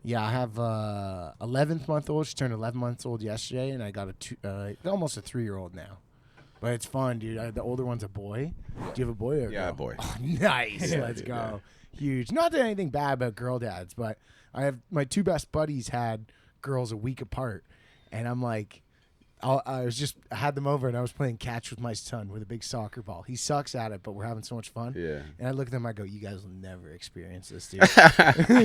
Yeah, I have 11th-month-old. She turned 11 months old yesterday, and I got almost a 3-year-old now. But it's fun, dude. The older one's a boy. Do you have a boy or a Yeah, girl? a boy. Oh, nice. Yeah, Let's dude, go. Huge. Not that anything bad about girl dads, but I have my 2 best buddies had girls a week apart, and I'm like, I had them over, and I was playing catch with my son with a big soccer ball. He sucks at it, but we're having so much fun. Yeah. And I look at them, I go, you guys will never experience this, dude.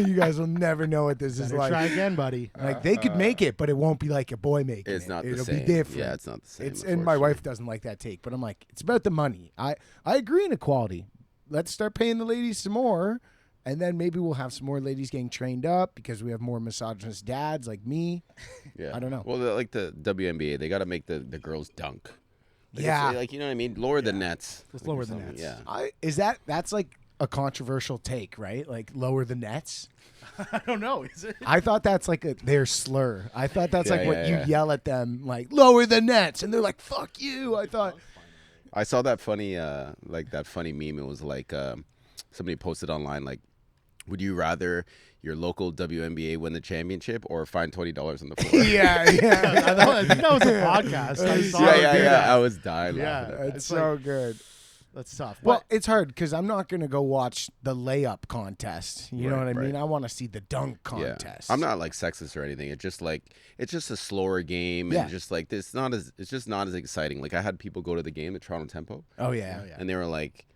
You guys will never know what this is like. Try again, buddy. Like, they could make it, but it won't be like a boy making it. It's not the It'll same. be different. Yeah, it's not the same. And my wife doesn't like that take, but I'm like, it's about the money. I agree in equality. Let's start paying the ladies some more, and then maybe we'll have some more ladies getting trained up because we have more misogynist dads like me. Yeah. I don't know. Well, like the WNBA, they got to make the girls dunk. Like Yeah. Like, you know what I mean? Lower the nets. Just like, lower or the something. nets. Yeah. That's like a controversial take, right? Like lower the nets. I don't know. Is it? I thought that's like their slur. I thought that's Yeah, like what yeah. you yell at them, like lower the nets, and they're like, "Fuck you." I thought. I saw that funny, funny meme. It was like somebody posted online, like, would you rather your local WNBA win the championship or find $20 on the floor? Yeah. I think that was a podcast. I saw it do that. I was dying Yeah. laughing at that. It's so good. That's tough. Well, it's hard because I'm not gonna go watch the layup contest. You know Right, what I mean? right. I want to see the dunk Yeah. contest. I'm not like sexist or anything. It's just a slower game, Yeah. and just like it's just not as exciting. Like I had people go to the game, the Toronto Tempo, Oh yeah. and they were like,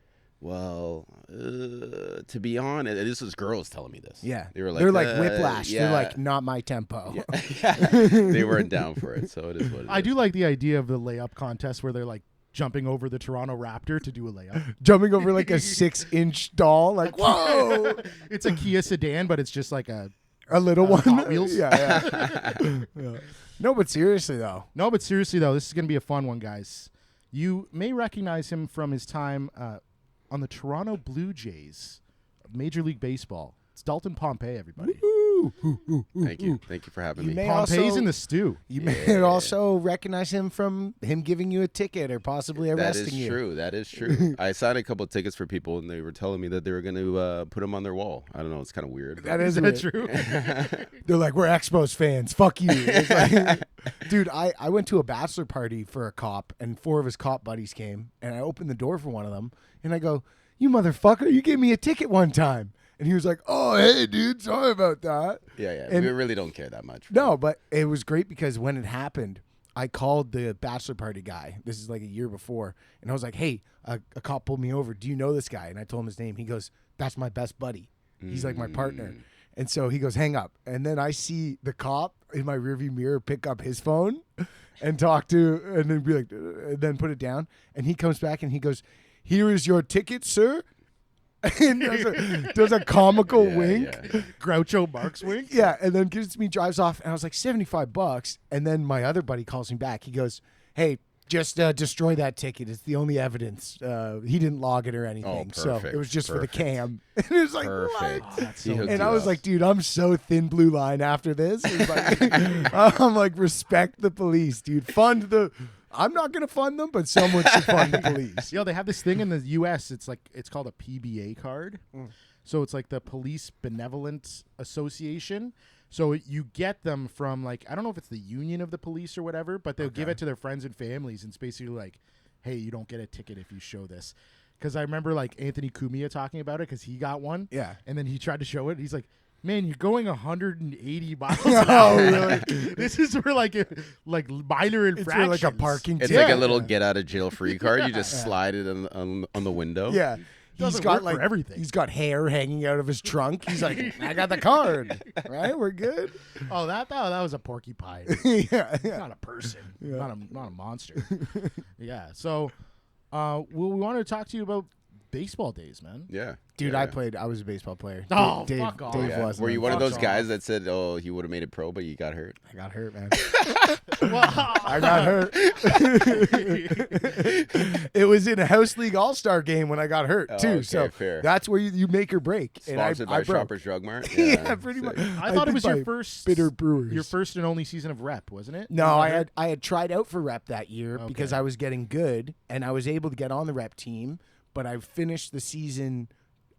"Well, to be honest," and this was girls telling me this. Yeah. They were like, they're like whiplash. Yeah. They're like not my tempo. Yeah. They weren't down for it, so it is what it is. I do like the idea of the layup contest where they're like jumping over the Toronto Raptor to do a layup. Jumping over like a 6-inch doll. Like whoa. It's a Kia sedan, but it's just like a little one. Hot Wheels? Yeah. Yeah. No, but seriously though. No, but seriously though, this is going to be a fun one, guys. You may recognize him from his time on the Toronto Blue Jays, Major League Baseball. It's Dalton Pompey, everybody. Thank you for having You me. may Pompey's also- in the stew. You may also recognize him from him giving you a ticket or possibly That arresting is you. true. That is true. I signed a couple of tickets for people, and they were telling me that they were going to put them on their wall. I don't know. It's kind of weird. That Is is that weird. true? They're like, we're Expos fans. Fuck you. It's like, dude, I went to a bachelor party for a cop, and 4 of his cop buddies came, and I opened the door for one of them, and I go, you motherfucker, you gave me a ticket one time. And he was like, oh, hey, dude, sorry about that. Yeah. And- We really don't care that much. No, but it was great because when it happened, I called the bachelor party guy. This is like a year before. And I was like, hey, a cop pulled me over. Do you know this guy? And I told him his name. He goes, that's my best buddy. He's like my partner. And so he goes, hang up. And then I see the cop in my rearview mirror pick up his phone and talk to, and then be like, and then put it down. And he comes back and he goes, here is your ticket, sir. And does a comical wink. Yeah. Groucho Marx wink? Yeah, and then gives it to me, drives off, and I was like, $75. And then my other buddy calls me back. He goes, hey, just destroy that ticket. It's the only evidence. He didn't log it or anything. So perfect, it was just for the perfect. cam. And it was like, Perfect. what? that's He so hooked And you I was up. like, dude, I'm so thin blue line after this. It's like, I'm like, respect the police, dude. I'm not going to fund them, but someone should fund the police. Yo, they have this thing in the U.S. It's called a PBA card. So it's like the Police Benevolent Association. So you get them from like, I don't know if it's the union of the police or whatever, but they'll give it to their friends and families. And it's basically like, hey, you don't get a ticket if you show this. Because I remember like Anthony Cumia talking about it because he got one. Yeah. And then he tried to show it. He's like, man, you're going 180 miles an Oh, hour. really? This is for like minor It's infractions. for like a parking It's ticket. like a little get out of jail free card. You just slide it on the window. Yeah. Doesn't work for everything. He's got hair hanging out of his trunk. He's like, I got the card. Right? We're good. Oh, that was a porcupine. Yeah. It's not a person, not a monster. Yeah. So, we wanted to talk to you about baseball days, man. Yeah. Dude, yeah. I was a baseball player. Oh, Dave, fuck off. Dave Yeah. wasn't. Were you one of Fuck those off. guys that said, "Oh, he would have made it pro, but you got hurt"? I got hurt, man. Well, I got hurt. It was in a house league all-star game when I got hurt too. okay, So fair. that's where you make or break. Sponsored and I by broke. Shoppers Drug Mart. Yeah, pretty sick. much. I thought it think was your by first Bitter Brewers. your first and only season of rep, wasn't it? No, You I got hurt? had tried out for rep that year because Okay. I was getting good and I was able to get on the rep team, but I finished the season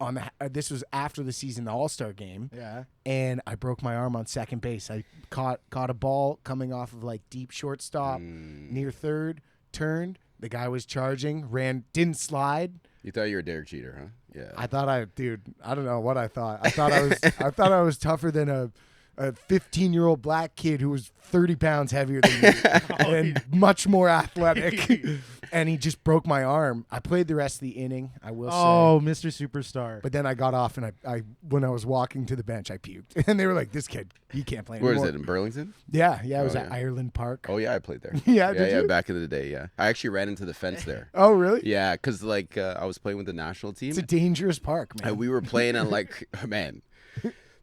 on the this was after the season, the All-Star game. Yeah. And I broke my arm on second base. I caught a ball coming off of like deep shortstop, near third, turned. The guy was charging, didn't slide. You thought you were a Derek Jeter, huh? Yeah. I thought I don't know what I thought. I thought I was tougher than a 15-year-old black kid who was 30 pounds heavier than me and much more athletic. And he just broke my arm. I played the rest of the inning, I will say. Oh, Mr. Superstar. But then I got off, and I when I was walking to the bench, I puked. And they were like, this kid, he can't play anymore. Where is it, in Burlington? Yeah, it was at Ireland Park. Oh, yeah, I played there. Yeah, yeah, did you? back in the day, yeah. I actually ran into the fence there. Oh, really? Yeah, because, like, I was playing with the national team. It's a dangerous park, man. And we were playing on, like, man,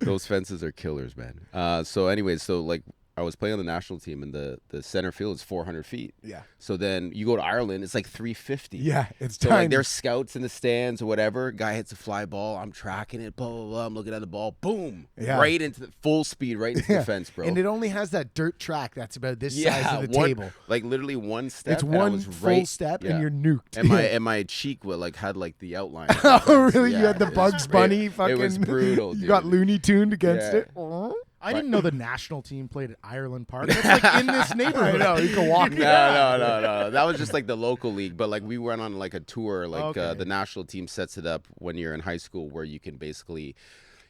those fences are killers, man. So, anyways, like, I was playing on the national team, and the center field is 400 feet. Yeah. So then you go to Ireland, it's like 350. Yeah, it's so tiny. like there's scouts in the stands or whatever. Guy hits a fly ball. I'm tracking it. Blah blah blah. I'm looking at the ball. Boom. Yeah. Right into the full speed. Right into the fence, bro. And it only has that dirt track that's about this size of the table. Like literally one step. It's and I one was full step, and you're nuked. And my cheek had like the outline. Oh, really? Yeah, you had the it was Bugs great. Bunny fucking. It was brutal. You dude. got Looney Tuned against Yeah. it. I didn't know the national team played at Ireland Park. That's like in this neighborhood. I know, you can walk. No. That was just like the local league. But like we went on like a tour. Like Okay. the national team sets it up when you're in high school, where you can basically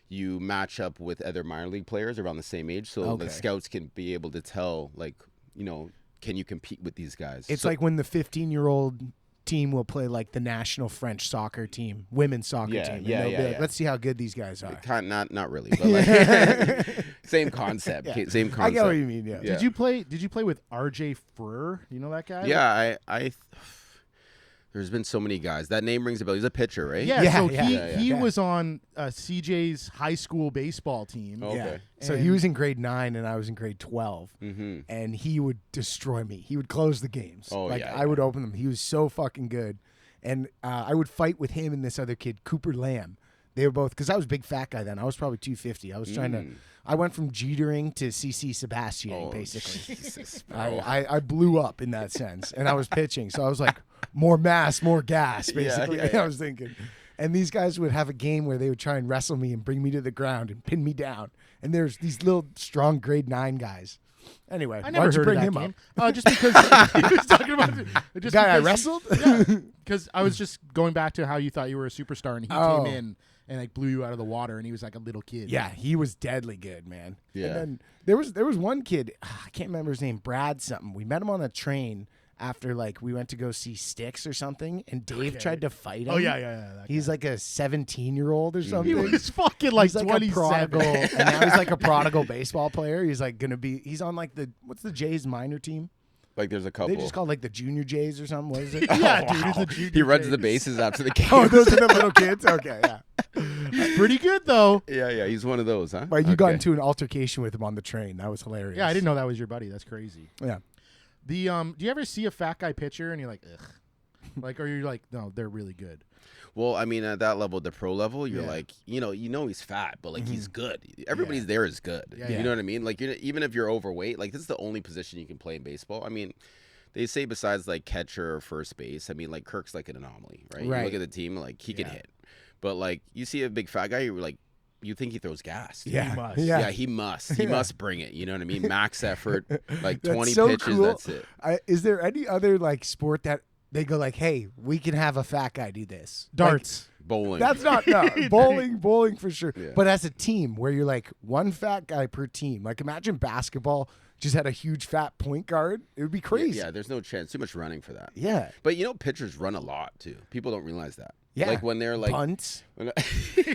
you match up with other minor league players around the same age, so the scouts can be able to tell, like, you know, can you compete with these guys? It's like when the 15-year-old team will play like the national French soccer team, women's soccer team. And they'll be like, let's see how good these guys are. Not really, but like same concept. Same concept. I get what you mean. Yeah. Did you play with RJ Freur? You know that guy? Yeah, I there's been so many guys. That name rings a bell. He's a pitcher, right? Yeah. So yeah. he was on CJ's high school baseball team. Okay. Yeah. So he was in grade 9 and I was in grade 12, and he would destroy me. He would close the games. Oh, like yeah, I would open them. He was so fucking good, and I would fight with him and this other kid, Cooper Lamb. They were both, because I was a big fat guy then. I was probably 250. I was trying to. I went from Jetering to CC Sebastian, basically. Jesus, I blew up in that sense, and I was pitching, so I was like, more mass, more gas, basically. Yeah. I was thinking. And these guys would have a game where they would try and wrestle me and bring me to the ground and pin me down. And there's these little strong grade 9 guys. Anyway, I never why'd you heard bring of that him game. up? Just because he was talking about just Guy I because- wrestled? Yeah, because I was just going back to how you thought you were a superstar, and he Oh. came in and like blew you out of the water, and he was like a little kid. Yeah, he was deadly good, man. Yeah. And then there was one kid, I can't remember his name, Brad something. We met him on a train after like we went to go see Styx or something, and Dave tried to fight him. Oh yeah. That He's guy. like a 17-year-old or something. He was fucking like He's like a 27. prodigal, and now he's like a prodigal baseball player. He's like gonna be. He's on like what's the Jays minor team? Like there's a couple. They just called like the Junior Jays or something. What is it? Yeah, dude, he's a junior He runs Jays. the bases after the game. Oh, those are the little kids. Okay, yeah. He's pretty good though. Yeah, he's one of those, huh? But you got Okay. into an altercation with him on the train. That was hilarious. Yeah, I didn't know that was your buddy. That's crazy. Yeah. The do you ever see a fat guy pitcher and you're like, ugh, like, or you're like, no, they're really good. Well, I mean, at that level, the pro level, you're Yeah. like, you know he's fat, but like he's good. Everybody's there is good. Yeah, You know what I mean? Like even if you're overweight, like this is the only position you can play in baseball. I mean, they say besides like catcher or first base, I mean, like Kirk's like an anomaly, right? You Right. look at the team, like he can hit, but like you see a big fat guy, you're like, you think he throws gas. Yeah. He must. Yeah, he must. He must bring it. You know what I mean? Max effort, like That's 20 so pitches. cool. That's it. Is there any other like sport that they go like, hey, we can have a fat guy do this? Darts. Bowling. That's not bowling for sure. Yeah. But as a team where you're like one fat guy per team, like imagine basketball just had a huge fat point guard. It would be crazy. Yeah, there's no chance. Too much running for that. Yeah. But pitchers run a lot too. People don't realize that. Yeah. Like when they're like punts. when-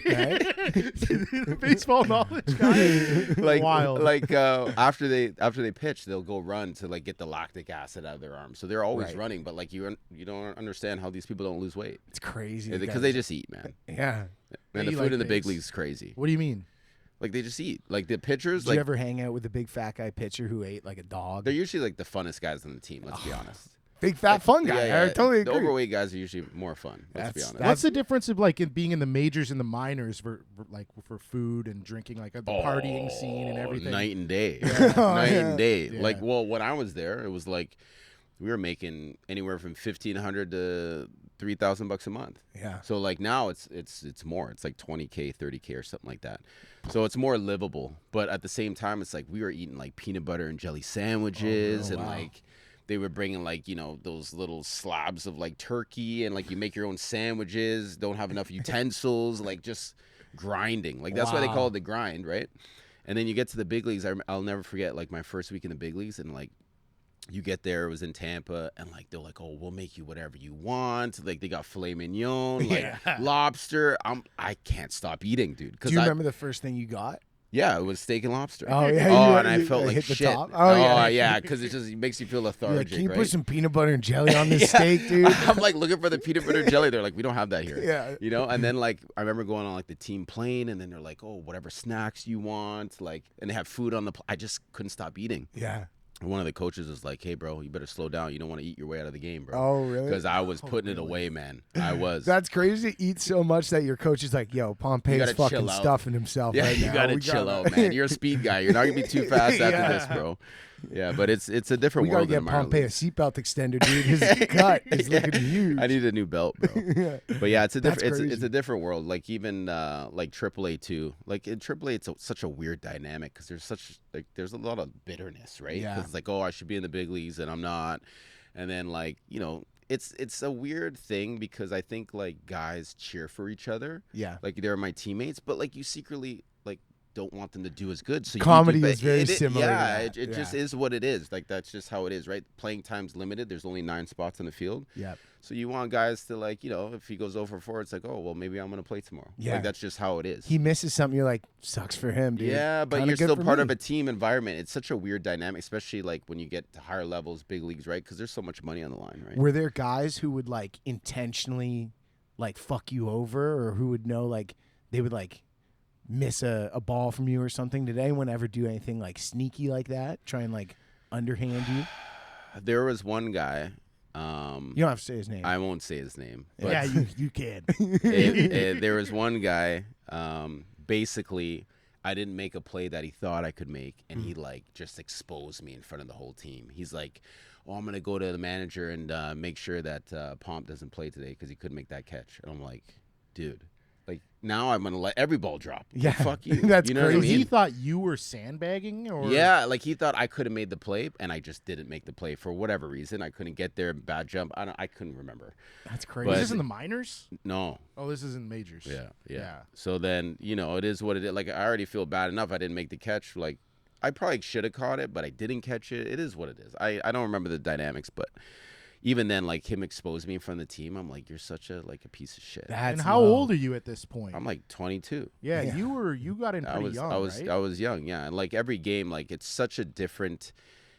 Right? Baseball knowledge guy. like Wild. like after they pitch, they'll go run to like get the lactic acid out of their arms. So they're always Right. running, but like you don't understand how these people don't lose weight. It's crazy. Because they just eat, man. Yeah. Man, They the eat food like in the big pigs. leagues is crazy. What do you mean? Like they just eat. Like the pitchers, Did like you ever hang out with a big fat guy pitcher who ate like a dog? they're usually like the funnest guys on the team. Let's be honest. Big fat fun guy. Yeah, I totally The agree. overweight guys are usually more fun. Let's be That's- honest. that's- What's the difference of like being in the majors and the minors for food and drinking, like the partying scene and everything? Night and day. Oh, Night yeah. and day. Yeah. Like, well, when I was there, it was like we were making anywhere from $1,500 to $3,000 a month. Yeah. So like now it's more. It's like $20K, $30K or something like that. So it's more livable. But at the same time, it's like we were eating like peanut butter and jelly sandwiches and like they were bringing like, you know, those little slabs of like turkey and like you make your own sandwiches, don't have enough utensils, like just grinding. Like that's why they call it the grind, right? And then you get to the big leagues. I'll never forget like my first week in the big leagues and like you get there, it was in Tampa, and like they're like, "Oh, we'll make you whatever you want." Like they got filet mignon, like lobster. I can't stop eating, dude. Do you remember the first thing you got? Yeah, it was steak and lobster. Oh yeah. Oh, and I felt like hit the shit. top. Oh yeah, because it makes you feel lethargic. Like, can you right? put some peanut butter and jelly on this steak, dude? I'm like looking for the peanut butter jelly. They're like, we don't have that here. Yeah. You know, and then like I remember going on like the team plane, and then they're like, "Oh, whatever snacks you want," like, and they have food on the. I just couldn't stop eating. Yeah. One of the coaches was like, "Hey, bro, you better slow down. You don't want to eat your way out of the game, bro." Oh, really? Because I was putting it away, man. I was. That's crazy to eat so much that your coach is like, "Yo, Pompey's fucking stuffing himself right now. You gotta chill out, man. You're a speed guy. You're not gonna be too fast after this, bro. Yeah, but it's a different world. We gotta get Pompey a seatbelt extender, dude. His gut is looking huge. I need a new belt, bro. But yeah, it's a different. It's a different world. Like even like AAA too. Like in AAA, it's such a weird dynamic because there's a lot of bitterness, right? Yeah. Because it's like, oh, I should be in the big leagues and I'm not, and then like it's a weird thing because I think like guys cheer for each other. Yeah. Like they're my teammates, but like you secretly like don't want them to do as good. So comedy is very similar. Yeah, it just is what it is. Like that's just how it is, right? Playing time's limited. There's only 9 spots on the field. Yeah. So you want guys to like, if he goes 0 for 4, it's like, oh well, maybe I'm gonna play tomorrow. Yeah. Like that's just how it is. He misses something. You're like, sucks for him, dude. Yeah, but Kinda you're good still for part me. of a team environment. It's such a weird dynamic, especially like when you get to higher levels, big leagues, right? Because there's so much money on the line, right? Were there guys who would like intentionally like fuck you over, or who would know like they would like miss a ball from you or something? Did anyone ever do anything like sneaky like that? Try and like underhand you? There was one guy. You don't have to say his name. I won't say his name. But Yeah, you can. there was one guy. Basically, I didn't make a play that he thought I could make, and he like just exposed me in front of the whole team. He's like, "Oh, I'm gonna go to the manager and make sure that Pomp doesn't play today because he couldn't make that catch." And I'm like, "Dude, like now I'm gonna let every ball drop." Yeah, like, fuck you. that's you know crazy. what I mean? He thought you were sandbagging, or Yeah, like he thought I could have made the play, and I just didn't make the play for whatever reason. I couldn't get there. Bad jump. I couldn't remember. That's crazy. But- is this in the minors? No. Oh, this is in majors. Yeah. So then, it is what it is. Like, I already feel bad enough. I didn't make the catch. Like, I probably should have caught it, but I didn't catch it. It is what it is. I don't remember the dynamics, but even then, like, him exposed me in front of the team. I'm like, you're such a piece of shit. That's And how low. old are you at this point? I'm like 22. Yeah, Yeah. you got in pretty young, right? I was young, yeah. And like every game, like it's such a different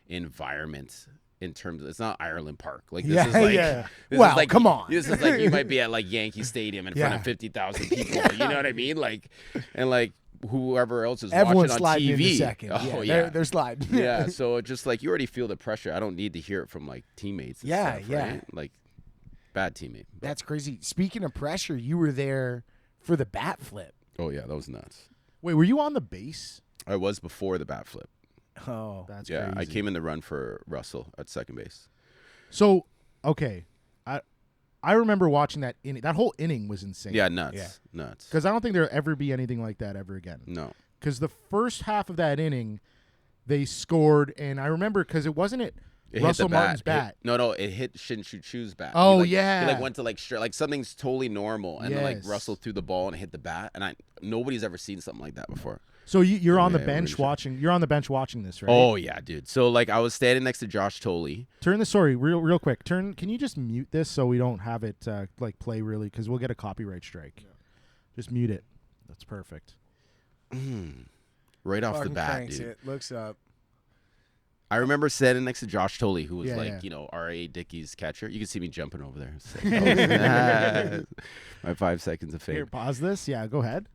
environment in terms of, it's not Ireland Park. Like this is like, yeah. this Well, is like, come on. This is like you might be at like Yankee Stadium in front Yeah. of 50,000 people. You know what I mean? Like, and like whoever else is Everyone's watching on sliding TV. into second. Oh yeah. They're sliding. Yeah. So it just like you already feel the pressure. I don't need to hear it from like teammates. And Yeah, stuff, yeah. right? Like bad teammate. But- That's crazy. Speaking of pressure, you were there for the BatFlip. oh yeah, that was nuts. Wait, were you on the base? I was before the BatFlip. Oh, That's Yeah, crazy. I came in the run for Russell at second base. So, okay, I remember watching that inning. That whole inning was insane. Yeah, nuts. Yeah. Nuts. Because I don't think there'll ever be anything like that ever again. No. Because the first half of that inning, they scored, and I remember because it wasn't it It Russell hit the Martin's bat. No, it hit Shin-Chu-Chu's bat. Oh, He yeah. went to like straight, like something's totally normal, and then like Yes. Russell threw the ball and it hit the bat, and nobody's ever seen something like that before. So you're on the Yeah, bench really watching. You're on the bench watching this, right? Oh yeah, dude. So like I was standing next to Josh Tolley. Turn the sorry real quick. Can you just mute this so we don't have it like play really because we'll get a copyright strike. Yeah. Just mute it. That's perfect. Right off the fucking bat, cranks dude. it. Looks up. I remember standing next to Josh Tolley, who was Yeah, like, yeah. R.A. Dickey's catcher. You can see me jumping over there. It's like, my 5 seconds of fame. Here, pause this. Yeah, go ahead.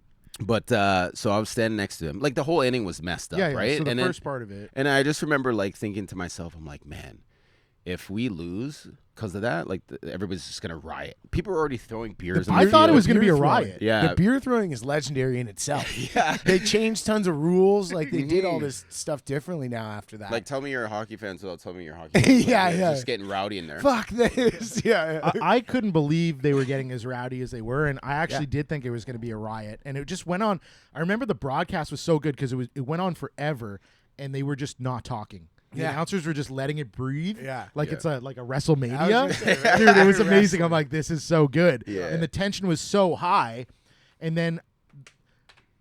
But so I was standing next to him. Like the whole inning was messed up, Yeah, right? So the and first part of it. And I just remember like thinking to myself, I'm like, man, if we lose because of that, like everybody's just gonna riot. People are already throwing beers. I thought it was gonna be a riot. Yeah, the beer throwing is legendary in itself. Yeah, they changed tons of rules. Like they did all this stuff differently now after that. Like tell me you're a hockey fan, so tell me you're a hockey fan. Yeah, yeah. Just getting rowdy in there. Fuck this. Yeah. I couldn't believe they were getting as rowdy as they were, and I actually did think it was going to be a riot, and it just went on. I remember the broadcast was so good because it went on forever, and they were just not talking. The announcers were just letting it breathe. Yeah. Like it's like a WrestleMania. Dude, it was amazing. I'm like, this is so good. Yeah. And the tension was so high. And then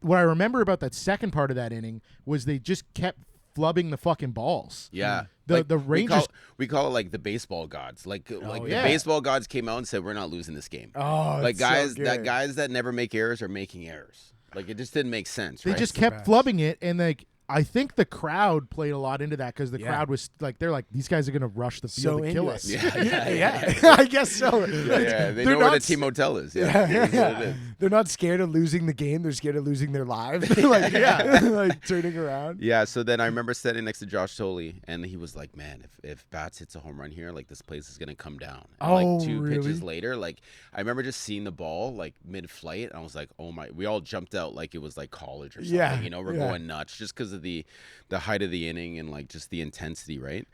what I remember about that second part of that inning was they just kept flubbing the fucking balls. Yeah. The Rangers we call it like the baseball gods. Like the baseball gods came out and said we're not losing this game. Oh, like guys so that guys that never make errors are making errors. Like it just didn't make sense. They just kept flubbing it, and like I think the crowd played a lot into that because the crowd was like, they're like, these guys are gonna rush the field and kill us. Yeah. I guess so. Yeah, they know where the team motel is. Yeah. They're not scared of losing the game. They're scared of losing their lives. Like, like turning around. Yeah. So then I remember sitting next to Josh Tolley, and he was like, "Man, if Bats hits a home run here, like this place is gonna come down." And like 2 pitches later, like I remember just seeing the ball like mid-flight, and I was like, "Oh my!" We all jumped out like it was like college or something. Yeah. You know, we're going nuts just because of the height of the inning and like just the intensity, right?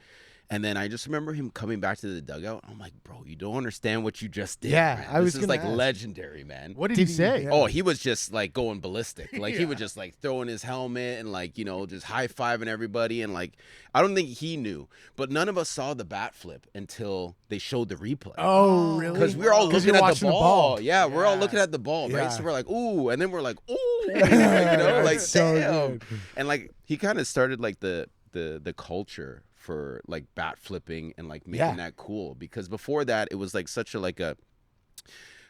And then I just remember him coming back to the dugout. I'm like, bro, you don't understand what you just did. Yeah, man. This is like legendary, man. What did he say? Oh, he was just like going ballistic. Like he was just like throwing his helmet and like, you know, just high-fiving everybody. And like, I don't think he knew, but none of us saw the bat flip until they showed the replay. Oh, really? Because we were all looking at the ball. Yeah, we're all looking at the ball, right? Yeah. So we're like, ooh, and then we're like, ooh, you know, like so damn. good. And like he kind of started like the culture for like bat flipping and like making that cool, because before that it was like such a like a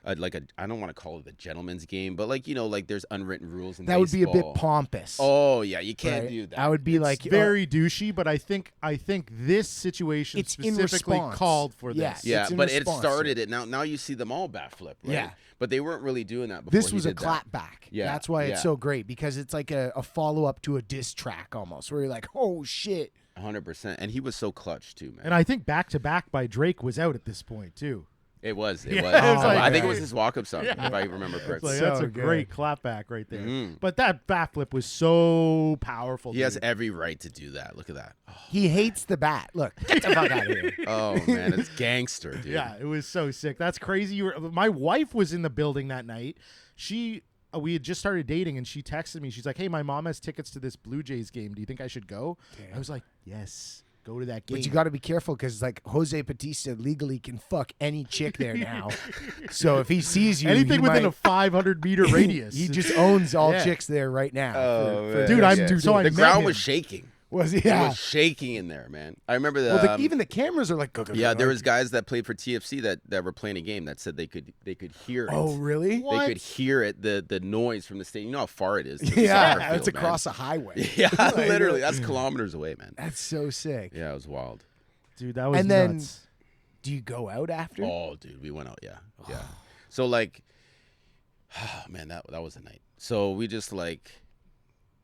I don't want to call it a gentleman's game, but like, you know, like there's unwritten rules in that baseball. would be a bit pompous. Oh yeah, you can't do that. That would be like very douchey, but I think this situation it's in specifically response. called for Yeah. this. Yeah, It's in but it response. started it. Now you see them all bat flip, right? Yeah. But they weren't really doing that before. This was he a did that. clapback. Yeah, That's why it's yeah. so great, because it's like a follow-up to a diss track almost, where you're like, oh, shit. 100%. And he was so clutch too, man. And I think Back to Back by Drake was out at this point too. It was. Yeah, It was. it was like- I think it was his walk-up song, if I remember correctly. Like, So that's a good. great clapback right there. Mm. But that bat flip was so powerful. He has dude. every right to do that. Look at that. He hates the bat. Look, get the fuck out of here. Oh man, it's gangster, dude. Yeah, it was so sick. That's crazy. My wife was in the building that night. We had just started dating, and she texted me. She's like, "Hey, my mom has tickets to this Blue Jays game. Do you think I should go?" Damn. I was like, "Yes, go to that game." But you got to be careful, because like Jose Bautista legally can fuck any chick there now. So if he sees you, anything he within might, a 500-meter radius. he just owns all Yeah. chicks there right now. Oh, man. Dude, Yeah. so I The met ground him. was shaking. Was he? It Yeah. was shaking in there, man. I remember the Well, even the cameras are like. yeah, there was guys that played for TFC that were playing a game that said they could hear it. Oh, really? They could hear it, the noise from the stadium. You know how far it is. To the Yeah, soccer it's field, man. across a highway. Yeah, Like, literally, that's kilometers away, man. That's so sick. Yeah, it was wild. Dude, that was And then- nuts. Do you go out after? Oh, dude, we went out. Yeah, yeah. So like, man, that was a night. So we just like,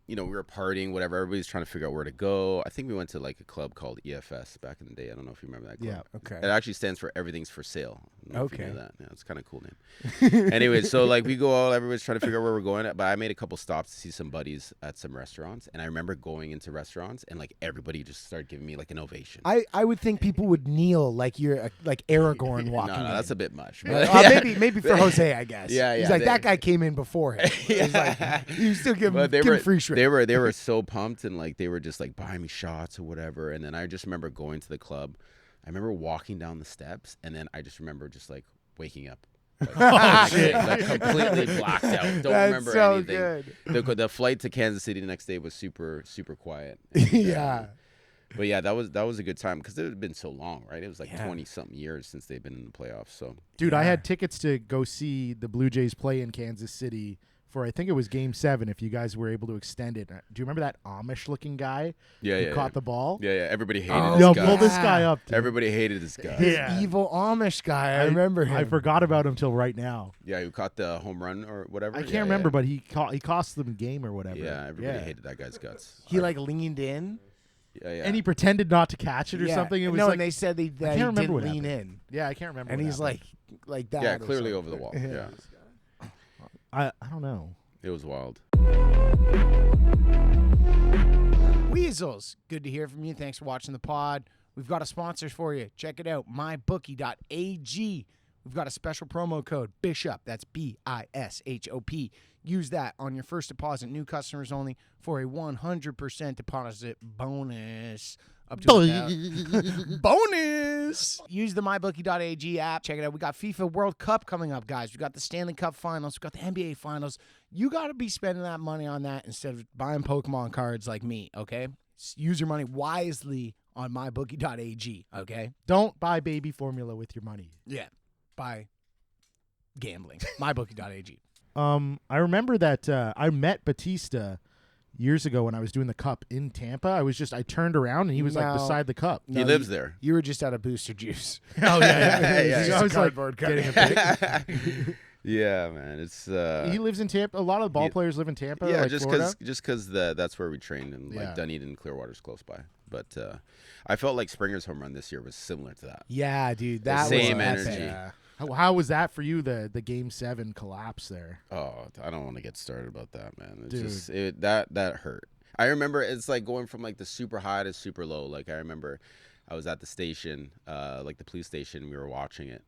you know, we were partying, whatever. Everybody's trying to figure out where to go. I think we went to like a club called EFS back in the day. I don't know if you remember that club. Yeah. Okay. It actually stands for Everything's for Sale. I don't know if you Okay. knew that. Yeah, it's kind of a cool name. Anyway, so like we go out, everybody's trying to figure out where we're going at. But I made a couple stops to see some buddies at some restaurants, and I remember going into restaurants and like everybody just started giving me like an ovation. I would think people would kneel like you're like Aragorn walking no, in. that's a bit much. Maybe for Jose, I guess. Yeah, He's yeah, like, they- that guy came in before him. He's like, you still give him, But give him free shrimp. they were so pumped, and like they were just like buying me shots or whatever. And then I just remember going to the club. I remember walking down the steps, and then I just remember just like waking up. Like, like completely blacked out. Don't That's remember so anything. good. The flight to Kansas City the next day was super quiet. Yeah. But yeah, that was a good time because it had been so long, right? It was like Yeah. 20-something years since they've been in the playoffs. So Dude, I Yeah. had tickets to go see the Blue Jays play in Kansas City for, I think it was Game 7, if you guys were able to extend it. Do you remember that Amish-looking guy who caught the ball? Yeah, everybody hated Oh, this Yo, guy. pull this Yeah. guy up, dude. Everybody hated this guy. Yeah. Evil Amish guy. I remember him. I forgot about him till right now. Yeah, who caught the home run or whatever. I can't Yeah, remember, yeah. but he cost them game or whatever. Yeah, everybody hated that guy's guts. He like leaned in. and he pretended not to catch it or something. It was and they said that he didn't lean in. Yeah, I can't remember. And he's happened. like that. Yeah, clearly over the wall. Yeah. I don't know. It was wild. Weasels, good to hear from you. Thanks for watching the pod. We've got a sponsor for you. Check it out, MyBookie.ag. We've got a special promo code, BISHOP. That's BISHOP. Use that on your first deposit, new customers only, for a 100% deposit bonus. Up to bonus. Use the MyBookie.ag app. Check it out. We got FIFA World Cup coming up, guys. We got the Stanley Cup Finals. We got the NBA Finals. You got to be spending that money on that instead of buying Pokemon cards like me, okay? Use your money wisely on MyBookie.ag, okay? Don't buy baby formula with your money. Yeah. Buy gambling. MyBookie.ag. I remember that I met Batista years ago when I was doing the cup in Tampa. I turned around and he was like beside the cup. He lives there. You were just out of booster juice. Oh yeah. I was like getting a pic. Yeah, man. It's he lives in Tampa. A lot of ball players live in Tampa. Yeah, like just because that's where we trained, and like Dunedin and Clearwater's close by. But I felt like Springer's home run this year was similar to that. Yeah, dude, that same was energy. Yeah. How was that for you? The Game 7 collapse there. Oh, I don't want to get started about that, man. It's Dude. just that hurt. I remember it's like going from like the super high to super low. Like I remember I was at the station, like the police station. We were watching it,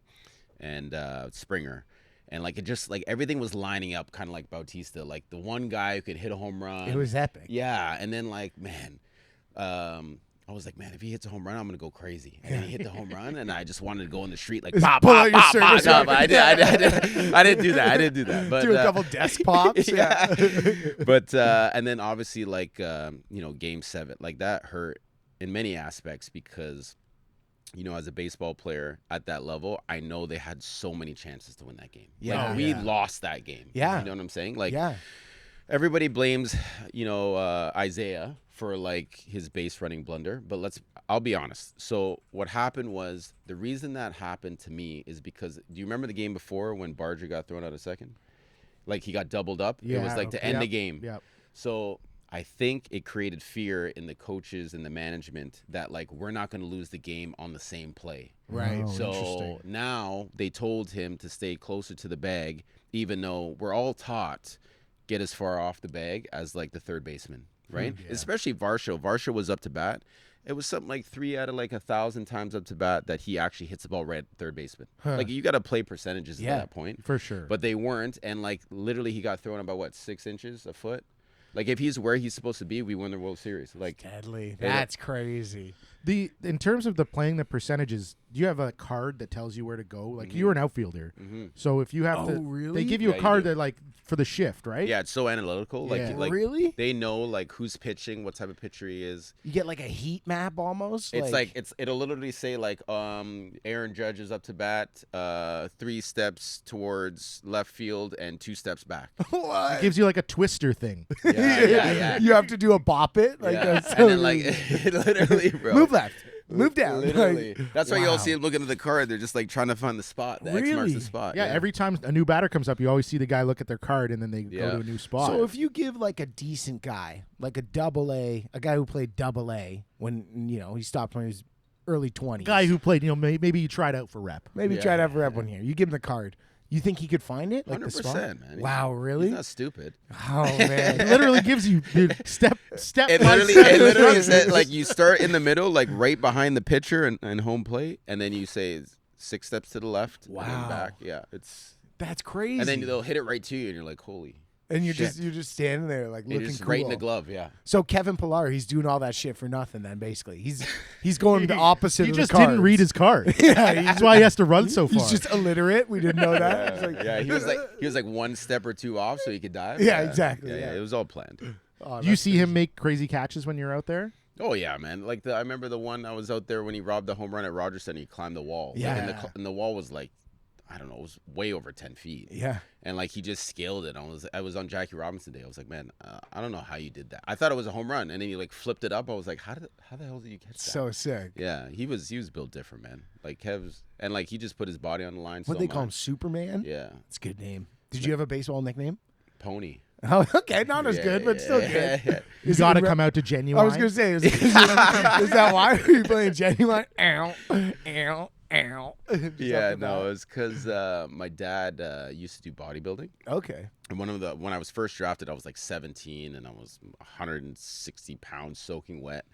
and Springer. And like it just like everything was lining up, kind of like Bautista, like the one guy who could hit a home run. It was epic. Yeah, and then like man, I was like, man, if he hits a home run, I'm gonna go crazy. And then he hit the home run, and I just wanted to go in the street like, pop, pop, pop, pop. No, but I didn't do that. But do a couple desk pops. Yeah. But and then obviously like Game 7, like that hurt in many aspects because. As a baseball player at that level, I know they had so many chances to win that game. Yeah, like, we lost that game. Yeah. You know what I'm saying? Like, yeah. Everybody blames, Isaiah for like his base running blunder, but I'll be honest. So what happened was the reason that happened to me is because do you remember the game before when Barger got thrown out a second? Like he got doubled up. Yeah. It was like to end the game. Yeah. So I think it created fear in the coaches and the management that like we're not going to lose the game on the same play. Right. Oh, So now they told him to stay closer to the bag, even though we're all taught get as far off the bag as like the third baseman, right? Yeah. Especially Varsho. Varsho was up to bat. It was something like 3 out of like 1,000 times up to bat that he actually hits the ball right at third baseman. Like you got to play percentages at that point. For sure. But they weren't. And like literally he got thrown about 6 inches, a foot. Like if he's where he's supposed to be, we win the World Series. Like deadly. That's crazy. In terms of playing the percentages, do you have a card that tells you where to go? Like you're an outfielder, so if you have to, really? they give you a card that like for the shift, right? Yeah, it's so analytical. Yeah. Like really? they know like who's pitching, what type of pitcher he is. You get like a heat map almost. It's it'll literally say like Aaron Judge is up to bat, 3 steps towards left field and 2 steps back. What? It gives you like a twister thing. Yeah. You have to do a bop it. Like that's and then like literally, bro. move left, move down. Literally. Like, That's why you all see them looking at the card. They're just like trying to find the spot. The X marks Really? the spot. Yeah, every time a new batter comes up, you always see the guy look at their card and then they go to a new spot. So if you give like a decent guy, like a AA, a guy who played AA when he stopped when he was early 20s, guy who played, maybe you tried out for rep. maybe try to have a rep one here. You give him the card. You think he could find it? Like 100%, the spot? man. Wow, really? He's not stupid. Oh man. It literally gives you step. It literally said like you start in the middle, like right behind the pitcher and home plate, and then you say 6 steps to the left. Wow. And then back. Yeah, That's crazy. and then they'll hit it right to you, and you're like, holy. and you're shit. just standing there like And looking just cool. right in the glove. Yeah. So Kevin Pillar, he's doing all that shit for nothing. Then basically, he's going the opposite. He of just the cards. didn't read his card. Yeah, That's why he has to run so far. He's just illiterate. We didn't know that. It's like- Yeah, he was like 1 step or 2 off, so he could dive. Yeah, exactly, Yeah, yeah. it was all planned. Oh, Do you that's see him make crazy catches when you're out there? Oh yeah, man. Like I remember the one I was out there when he robbed the home run at Rogers Center. He climbed the wall. Like, Yeah. and the wall was like, I don't know, it was way over 10 feet. Yeah. And like he just scaled it. I was on Jackie Robinson Day. I was like, man, I don't know how you did that. I thought it was a home run, and then he like flipped it up. I was like, how the hell did you catch that? So sick. Yeah, he was built different, man. Like Kev's, and like he just put his body on the line. What they call him, Superman? Yeah, It's a good name. Did you have a baseball nickname? Pony. Oh, okay, not as good, but still good. You got to come out to Genuine. I was gonna say, is that why are you playing Genuine? Ow, ow, ow. Yeah, no, it's because my dad used to do bodybuilding. Okay. And when I was first drafted, I was like 17, and I was 160 pounds soaking wet.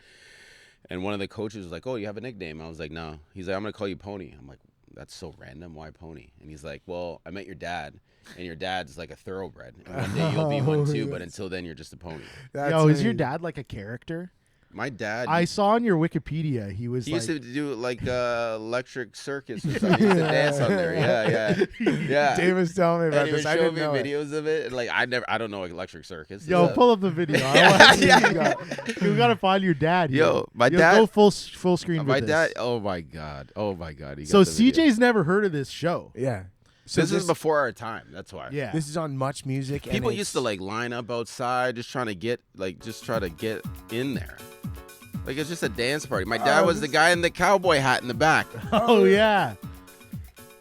And one of the coaches was like, "Oh, you have a nickname?" I was like, "No." He's like, "I'm gonna call you Pony." I'm like, "That's so random. Why Pony?" And he's like, "Well, I met your dad, and your dad's like a thoroughbred, and one day you'll be one too, but until then, you're just a pony." Is your dad like a character? My dad. I saw on your Wikipedia he used to do like Electric Circus or something. He used to dance on there. Yeah. Dave was telling me about and he this. would I show didn't me know videos of it. And like I don't know Electric Circus. Yo, pull up the video. You gotta find your dad. Yo, my dad. Go full screen. My with dad. this. Oh my god. So CJ's never heard of this show. Yeah. So this is before our time. That's why. Yeah. This is on Much Music. People used to like line up outside, just try to get in there. Like it's just a dance party. My dad was the guy in the cowboy hat in the back. Oh yeah.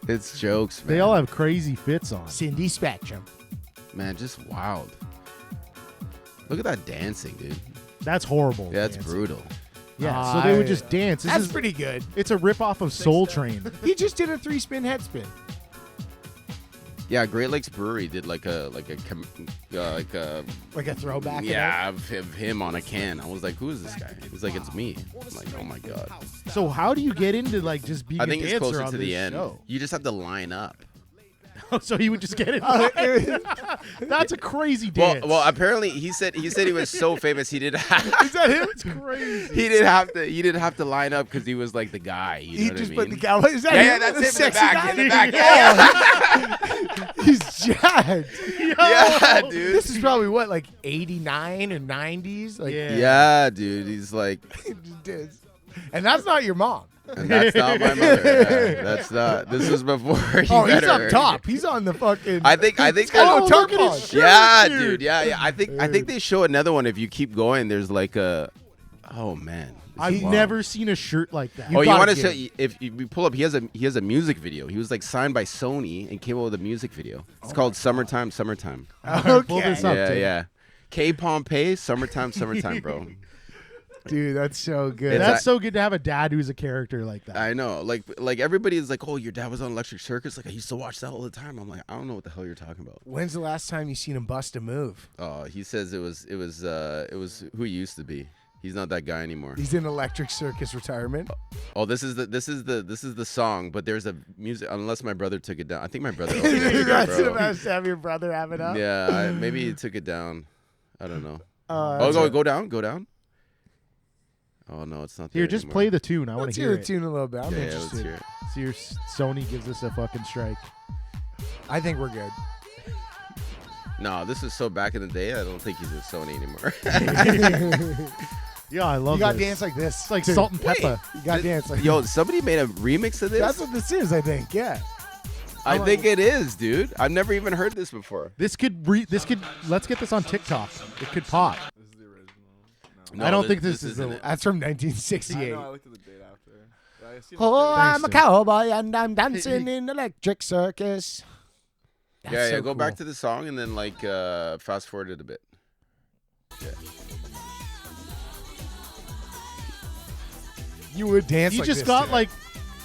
It's jokes, man. They all have crazy fits on. Cindy Spectrum. Man, just wild. Look at that dancing, dude. That's horrible. Yeah, that's dancing. brutal. Yeah, so they would just dance. That's pretty good. It's a ripoff of Soul Train. He just did a 3-spin head spin. Yeah, Great Lakes Brewery did like a throwback. Yeah, of him on a can. I was like, who is this guy? He's like, it's me. I'm like, oh my god. So how do you get into like just being I think a it's dancer closer on to this the end. show? You just have to line up. So he would just get it. That's a crazy dance. Well, apparently he said he was so famous he did. Is that him? It's crazy. He didn't have to line up because he was like the guy. You know just what I put mean? the cowboy. Is that Yeah, him? that's The him sexy in the guy? back. Yeah. He's jacked. Yeah, dude. This is probably what, like 89 or 90s? Like, Yeah, dude. He's like, and that's not your mom. and that's not my mother. Yeah, that's not. This was before he Oh, he's met her. up top. He's on the fucking. I think. Oh, look at his shirt, Yeah, dude. Yeah. I think they show another one. If you keep going, there's like a. Oh man. I've never seen a shirt like that. You want to say if you pull up? He has a music video. He was like signed by Sony and came up with a music video. It's called Summertime. Okay. Pull this up, dude. Yeah. K Pompey, Summertime, bro. Dude, that's so good. That's so good to have a dad who's a character like that. I know. Like everybody is like, oh, your dad was on Electric Circus. Like I used to watch that all the time. I'm like, I don't know what the hell you're talking about. When's the last time you seen him bust a move? Oh, he says it was who he used to be. He's not that guy anymore. He's in Electric Circus retirement. Oh, this is the song, but there's a music. Unless my brother took it down. I think my brother. That's the best to have your brother have it up. Yeah, maybe he took it down. I don't know. Go down. Oh no, it's not there. Here, just anymore. play the tune. I want Let's to hear hear the it. tune a little bit. I'm Yeah, interested. let's hear it. See, your Sony gives us a fucking strike. I think we're good. No, this is so back in the day. I don't think he's with Sony anymore. Yeah, I love You got this. dance like this. It's like too. salt and pepper. You got dance like Yo, somebody made a remix of this. That's what this is, I think. Yeah. I think it is, dude. I've never even heard this before. This could let's get this on TikTok. It could pop. This is the original. No, I don't think this is isn't the it. That's from I 1968. know. I looked at the date after. Yeah, I seen Oh, it. I'm a Thanks, cowboy and I'm dancing in Electric Circus. That's Yeah, so go back cool. to the song and then like fast forward it a bit. Yeah. You would dance He like just this, got dude. like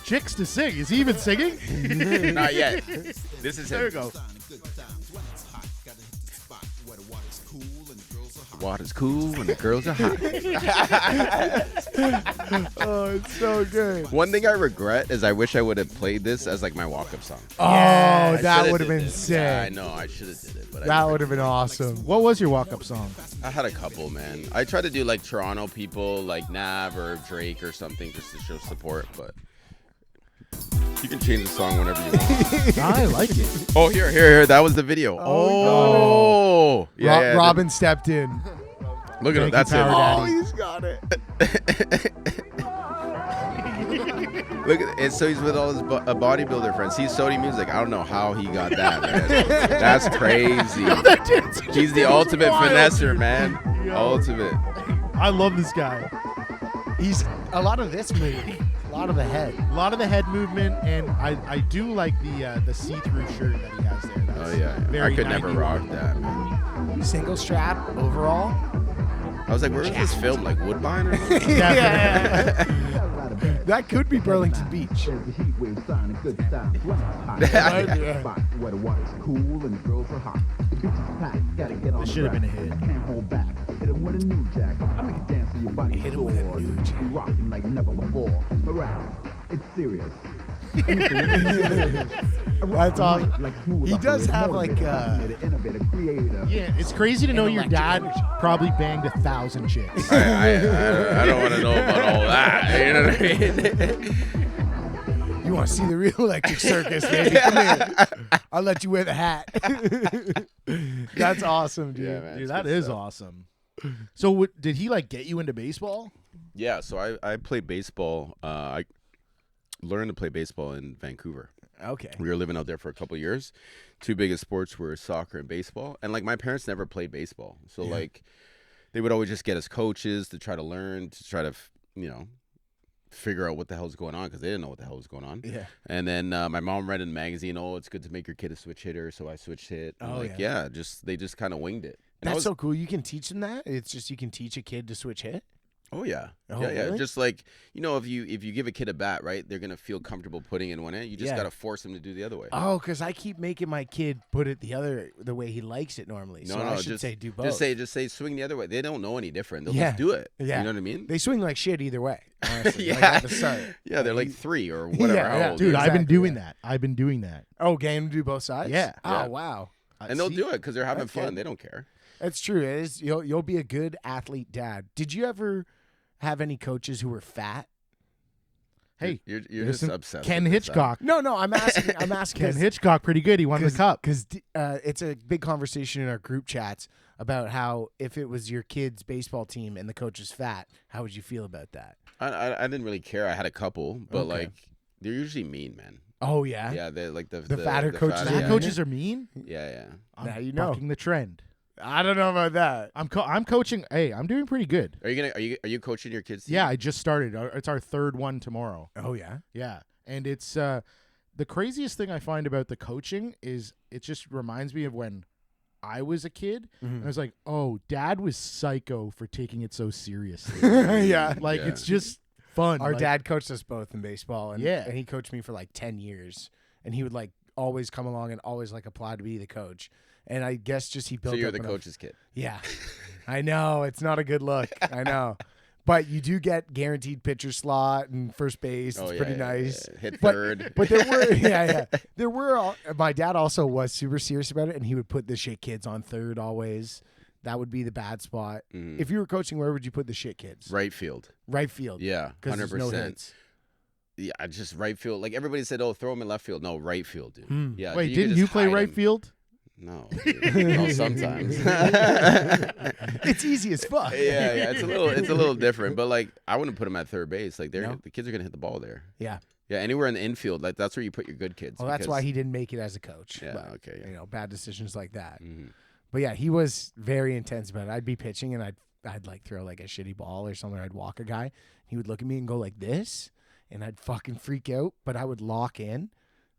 chicks to sing. Is he even singing? Not yet. This is him. There we go. Water's cool when the girls are hot. Oh, it's so good. One thing I regret is I wish I would have played this as like my walk-up song. Oh, I that shoulda would have did been this. sick. Yeah, I know. I should have did it, but That would have been awesome. What was your walk-up song? I had a couple, man. I tried to do like Toronto people, like Nav or Drake or something, just to show support. But you can change the song whenever you want. I like it. Oh, here. That was the video. Oh, yeah. Robin stepped in. Look at him. Thank you, That's him. Power Oh, Daddy. he's got it. Look at it. So he's with all his bodybuilder friends. He's Sony Music. I don't know how he got that, man. That's crazy. He's the ultimate finesser, man. Ultimate. I love this guy. He's a lot of this movie. A lot of the head. A lot of the head movement, and I do like the see-through shirt that he has there. That's Oh yeah. very I could never 91. rock that, man. single strap overall. I was like, where was this film? Like Woodbine or something? Yeah. That could be Burlington Beach. This should have been a hit. Hit him with a new jack. It's serious. That's awesome. He does have like Yeah, it's crazy to know your dad probably banged 1,000 chicks. I don't want to know about all that. You know what I mean? You want to see the real Electric Circus, baby? Come here. I'll let you wear the hat. That's awesome, dude. Yeah, man, Dude, it's that good is stuff. awesome. So did he like get you into baseball? Yeah, so I played baseball. I learned to play baseball in Vancouver. Okay. We were living out there for a couple of years. Two biggest sports were soccer and baseball. And like my parents never played baseball. So like they would always just get us coaches to try to learn, to try to, figure out what the hell's going on because they didn't know what the hell was going on. Yeah. And then my mom read in the magazine, oh, it's good to make your kid a switch hitter. So I switched hit. And they just kind of winged it. And That's so cool. You can teach them that? It's just you can teach a kid to switch hit? Oh yeah, Oh, yeah. really? Just like if you give a kid a bat, right, they're gonna feel comfortable putting in one end. You just gotta force them to do the other way. Oh, because I keep making my kid put it the way he likes it normally. So I should say do both. Just say swing the other way. They don't know any different. They'll Yeah. just do it. Yeah. You know what I mean? They swing like shit either way. Honestly. Yeah. Like at the start. Yeah, they're like 3 or whatever. Yeah, how yeah. old Dude, they are. I've been Exactly, doing yeah. that. I've been doing that. Oh, game to do both sides? Yeah. Oh, Yeah. wow. And they'll See, do it because they're having That's fun. good. They don't care. It's true. It is. You'll be a good athlete dad. Did you ever have any coaches who were fat? Hey, You're just listen, obsessed. Ken with this stuff. Hitchcock. No. I'm asking. I'm asking. Ken Hitchcock, pretty good. He won the cup. Because it's a big conversation in our group chats about how if it was your kid's baseball team and the coach is fat, how would you feel about that? I didn't really care. I had a couple, but Okay. like they're usually mean, man. Oh yeah. Yeah, they're like the fatter coaches fatter- are Fat yeah. coaches are mean. Yeah. I'm Now you know. bucking the trend. I don't know about that. I'm coaching. Hey, I'm doing pretty good. Are you coaching your kids? Yeah, I just started. It's our third one tomorrow. Oh yeah. Yeah, and it's the craziest thing I find about the coaching is it just reminds me of when I was a kid. Mm-hmm. And I was like, oh, Dad was psycho for taking it so seriously. Yeah. Like Yeah. it's just fun. Our Like, dad coached us both in baseball, and Yeah. and he coached me for like 10 years, and he would like always come along and always like apply to be the coach. And I guess just he built. So you're up the enough- coach's kid. Yeah, I know it's not a good look. I know, but you do get guaranteed pitcher slot and first base. It's pretty nice. Yeah. Hit But- third. But there were, there were. My dad also was super serious about it, and he would put the shit kids on third always. That would be the bad spot. Mhm. If you were coaching, where would you put the shit kids? Right field. Right field. Yeah, 'Cause 100%. there's no hits. Yeah, just right field. Like everybody said, oh, throw him in left field. No, right field, dude. Hmm. Yeah. Wait, could didn't just you play hide right him. field? No. Dude. No, sometimes. It's easy as fuck. yeah, it's a little different. But like, I wouldn't put him at third base. Like, No? the kids are gonna hit the ball there. Yeah. Yeah, anywhere in the infield. Like that's where you put your good kids. Well, that's because- why he didn't make it as a coach. Yeah. But, Okay. Yeah. You know, bad decisions like that. Mhm. But yeah, he was very intense about it. I'd be pitching and I'd like throw like a shitty ball or something. I'd walk a guy. He would look at me and go like this, and I'd fucking freak out. But I would lock in.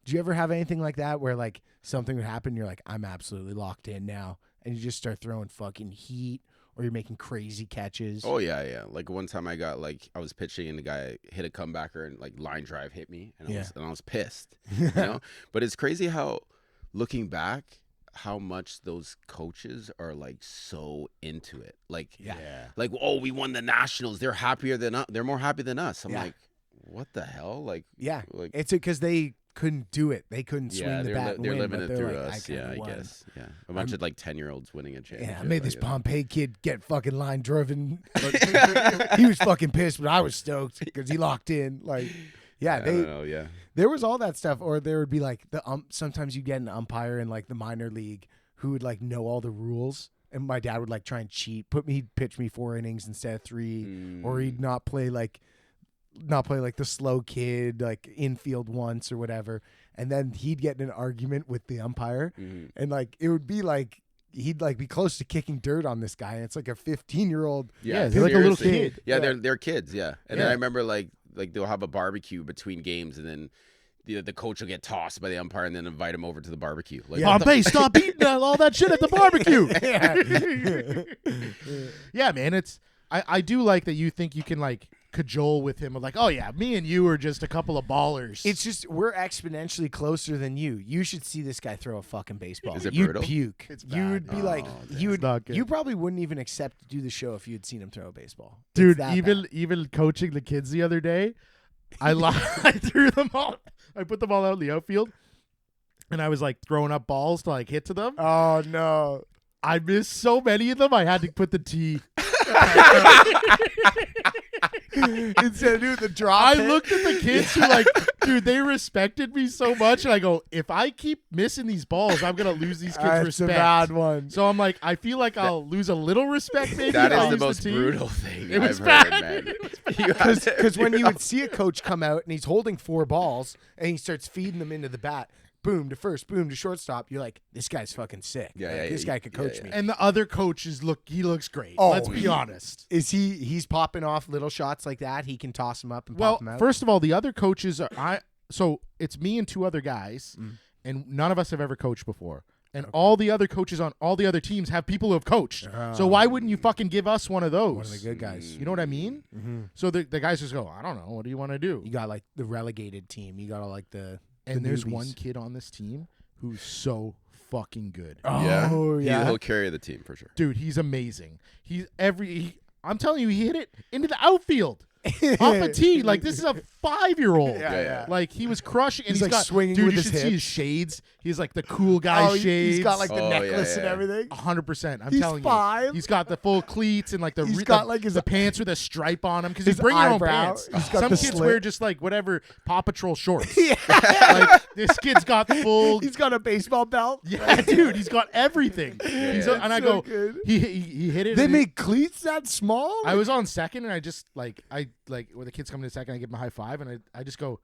Do you ever have anything like that where like something would happen? You're like, I'm absolutely locked in now, and you just start throwing fucking heat, or you're making crazy catches. Oh yeah. Like one time I was pitching and the guy hit a comebacker and like line drive hit me and I was pissed. You know? But it's crazy how looking back, how much those coaches are like so into it. Like like, oh, we won the nationals. They're happier than us. They're more happy than us. I'm Yeah. like, what the hell? Like like It's because they couldn't do it. They couldn't swing the bat and they're win, living but it they're through like, us. I Yeah, kinda I won. guess. Yeah, a bunch of like 10-year-olds winning a championship. Yeah, I made this like, Pompey kid get fucking line driven. He was fucking pissed, but I was stoked because he locked in. Like, yeah, I don't know, yeah. there was all that stuff. Or there would be like sometimes you get an umpire in like the minor league who would like know all the rules, and my dad would like try and cheat. He'd pitch me 4 innings instead of 3, or he'd not play like the slow kid like infield once or whatever, and then he'd get in an argument with the umpire, and like it would be like he'd like be close to kicking dirt on this guy, and it's like a 15-year-old. Yeah, they're like a little seriously. kid. Yeah, Yeah. they're kids. Yeah, and then I remember like they'll have a barbecue between games, and then the coach will get tossed by the umpire and then invite him over to the barbecue. Like, Pompey, stop eating all that shit at the barbecue. Yeah, man. I do like that you think you can like cajole with him of like, oh yeah, me and you are just a couple of ballers. It's just we're exponentially closer than you. You should see this guy throw a fucking baseball. Is it You'd brutal? puke. It's You would bad. be like, damn. It's not good. you probably wouldn't even accept to do the show if you had seen him throw a baseball. It's Dude, that even coaching the kids the other day, I threw them all. I put them all out in the outfield, and I was like throwing up balls to like hit to them. bad. Oh no. I missed so many of them. I had to put the tee. Instead of doing the drop, I hit. looked at the kids who like, dude, they respected me so much, and I go, if I keep missing these balls, I'm gonna lose these kids' That's respect. a bad one. So I'm like, I feel like I'll lose a little respect. Maybe that if I is the use most tee. brutal thing It was I've bad. heard, man. You have to- Because when you would see a coach come out and he's holding 4 balls and he starts feeding them into the bat, boom to first, boom to shortstop, you're like, this guy's fucking sick. Yeah, Like, yeah, this yeah, guy could yeah, coach yeah. me. And the other coaches he looks great. Oh, Let's be he- honest. Is he's popping off little shots like that? He can toss them up and Well, pop them out. first of all, the other coaches so it's me and 2 other guys, and none of us have ever coached before. And all the other coaches on all the other teams have people who have coached. So why wouldn't you fucking give us one of those? One of the good guys. You know what I mean? Mm-hmm. So the guys just go, I don't know. What do you want to do? You got like the relegated team. You got all like the And there's newbies. one kid on this team who's so fucking good. Oh yeah. He'll carry the team for sure. Dude, he's amazing. I'm telling you, he hit it into the outfield. Off a tee. Like, this is a 5-year-old. Yeah. Like, he was crushing. And He's, like, got, swinging dude, with you his should see his hips. shades. He's like the cool guy Oh, shades. he's got like the Oh, yeah, necklace and yeah. everything. 100%. I'm He's telling 5. you. He's got the full cleats and like the He's got, like, the pants with a stripe on them because his you bring your own eyebrow. pants. He's got Some the kids slit. wear just like whatever Paw Patrol shorts. Yeah. Like, this kid's got full. He's got a baseball belt. Yeah, dude, he's got everything. Yeah. And I so go, good. he hit it. They and it- make cleats that small? I was on second, and I just when the kids come to second, I give him a high five, and I just go,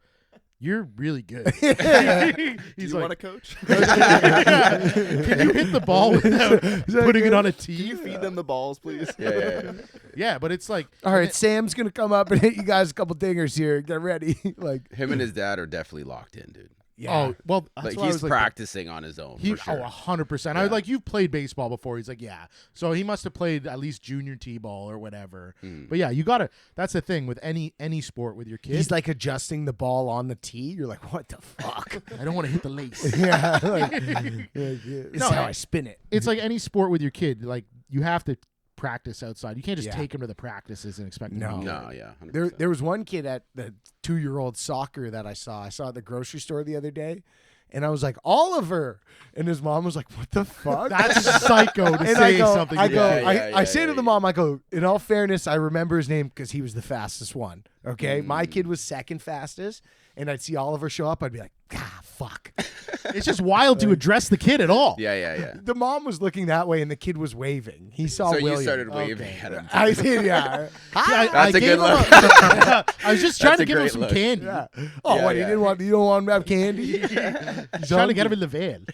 "You're really good." Do He's you want to like, coach? "Can you hit the ball without putting it on a Can tee?" you feed them the balls, please? Yeah. Yeah, but it's like, All right, Sam's gonna come up and hit you guys a couple dingers here. Get ready. Like, Him and his dad are definitely locked in, dude. yeah. oh well, that's Like why I he's was like, practicing on his own for sure. 100%. I was like, you've played baseball before. He's like, yeah. So he must have played at least junior t-ball or whatever. But yeah, you gotta. That's the thing with any sport with your kids. He's like adjusting the ball on the tee. You're like, what the fuck? I don't want to hit the lace. yeah. Like, this is how I spin it. It's like any sport with your kid. Like, you have to practice outside. You can't just Yeah. take him to the practices and expect him No. to be No, yeah. 100%. There was one kid at the 2-year-old soccer that I saw. I saw at the grocery store the other day, and I was like, Oliver, and his mom was like, what the fuck? That's psycho to and say I go, something. I to go, your kid. I say to the mom, I go, in all fairness, I remember his name because he was the fastest one. Okay, my kid was second fastest, and I'd see Oliver show up, I'd be like, fuck. It's just wild to address the kid at all. Yeah. The mom was looking that way, and the kid was waving. He saw So William. you started waving at him. I did, yeah. I That's a gave good him look. I was just trying That's to a give him great some look. candy. Yeah. Oh, Yeah, what? yeah. You don't want him to have candy? He's trying to get him in the van.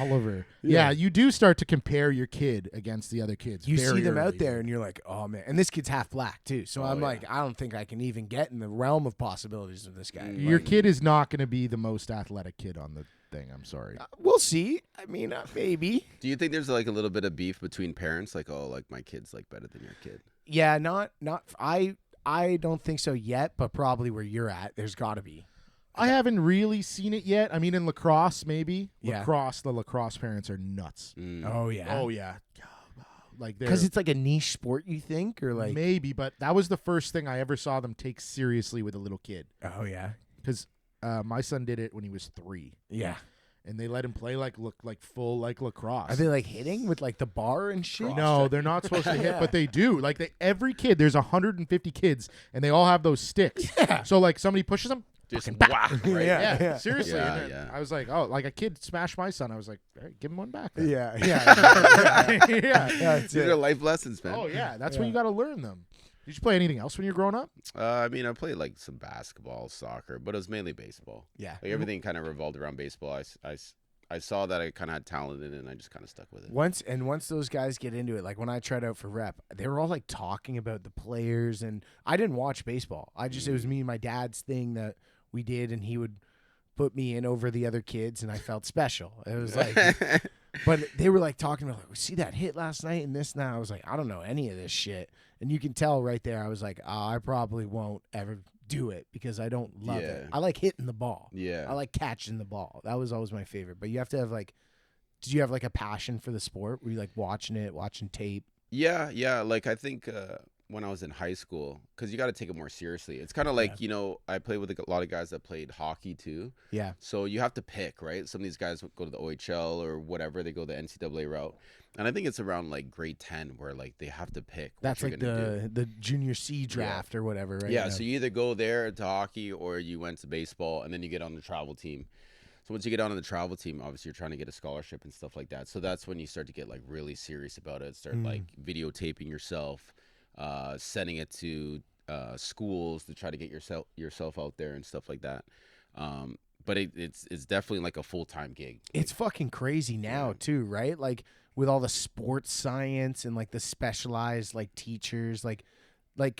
Oliver. Yeah, you do start to compare your kid against the other kids. You very see them out early. there, and you're like, oh man. And this kid's half black too, so I'm yeah. like, I don't think I can even get in the realm of possibilities of this guy. Your Like, kid is not going to be the most athletic kid on the thing. I'm sorry. we'll see. I mean, maybe. Do you think there's like a little bit of beef between parents? Like, oh, like my kid's like better than your kid. Yeah, not. I don't think so yet, but probably where you're at, there's got to be. I haven't really seen it yet. I mean, in lacrosse, maybe. Yeah. The lacrosse parents are nuts. Oh yeah. Oh, yeah. Like, Because it's like a niche sport, you think, or like. maybe, but that was the first thing I ever saw them take seriously with a little kid. Oh yeah. Because my son did it when he was 3. Yeah. And they let him play full lacrosse. Are they like hitting with like the bar and shit? No, they're not supposed to hit, Yeah. but they do. Like every kid, there's 150 kids, and they all have those sticks. Yeah. So like somebody pushes them. Just fucking whack, right? Yeah. Yeah, seriously. Yeah, And then yeah. I was like, oh, like a kid smashed my son. I was like, all right, give him one back. then. Yeah. Yeah. yeah. That's These it. are life lessons, man. Oh yeah, that's Yeah. when you got to learn them. Did you play anything else when you were growing up? I mean, I played like some basketball, soccer, but it was mainly baseball. Yeah. Like everything kind of revolved around baseball. I saw that I kind of had talent in it, and I just kind of stuck with it. Once those guys get into it, like when I tried out for rep, they were all like talking about the players, and I didn't watch baseball. It was me and my dad's thing that we did, and he would put me in over the other kids, and I felt special. It was like, but they were like talking about, like, see that hit last night and this now. I was like, I don't know any of this shit, and you can tell right there. I was like, I probably won't ever do it because I don't love it. I like hitting the ball. Yeah, I like catching the ball. That was always my favorite. But you have to have like, did you have like a passion for the sport? Were you like watching tape? Yeah. Like I think when I was in high school, because you got to take it more seriously. It's kind of like, I played with a lot of guys that played hockey too. Yeah. So you have to pick, right? Some of these guys go to the OHL or whatever. They go the NCAA route. And I think it's around like grade 10 where like they have to pick. That's like the junior C draft or whatever, right? Yeah. So you either go there to hockey or you went to baseball and then you get on the travel team. So once you get on the travel team, obviously you're trying to get a scholarship and stuff like that. So that's when you start to get like really serious about it. Start like videotaping yourself, sending it to schools to try to get yourself out there and stuff like that. But it's definitely like a full-time gig. It's fucking crazy now too, right? Like with all the sports science and like the specialized like teachers, like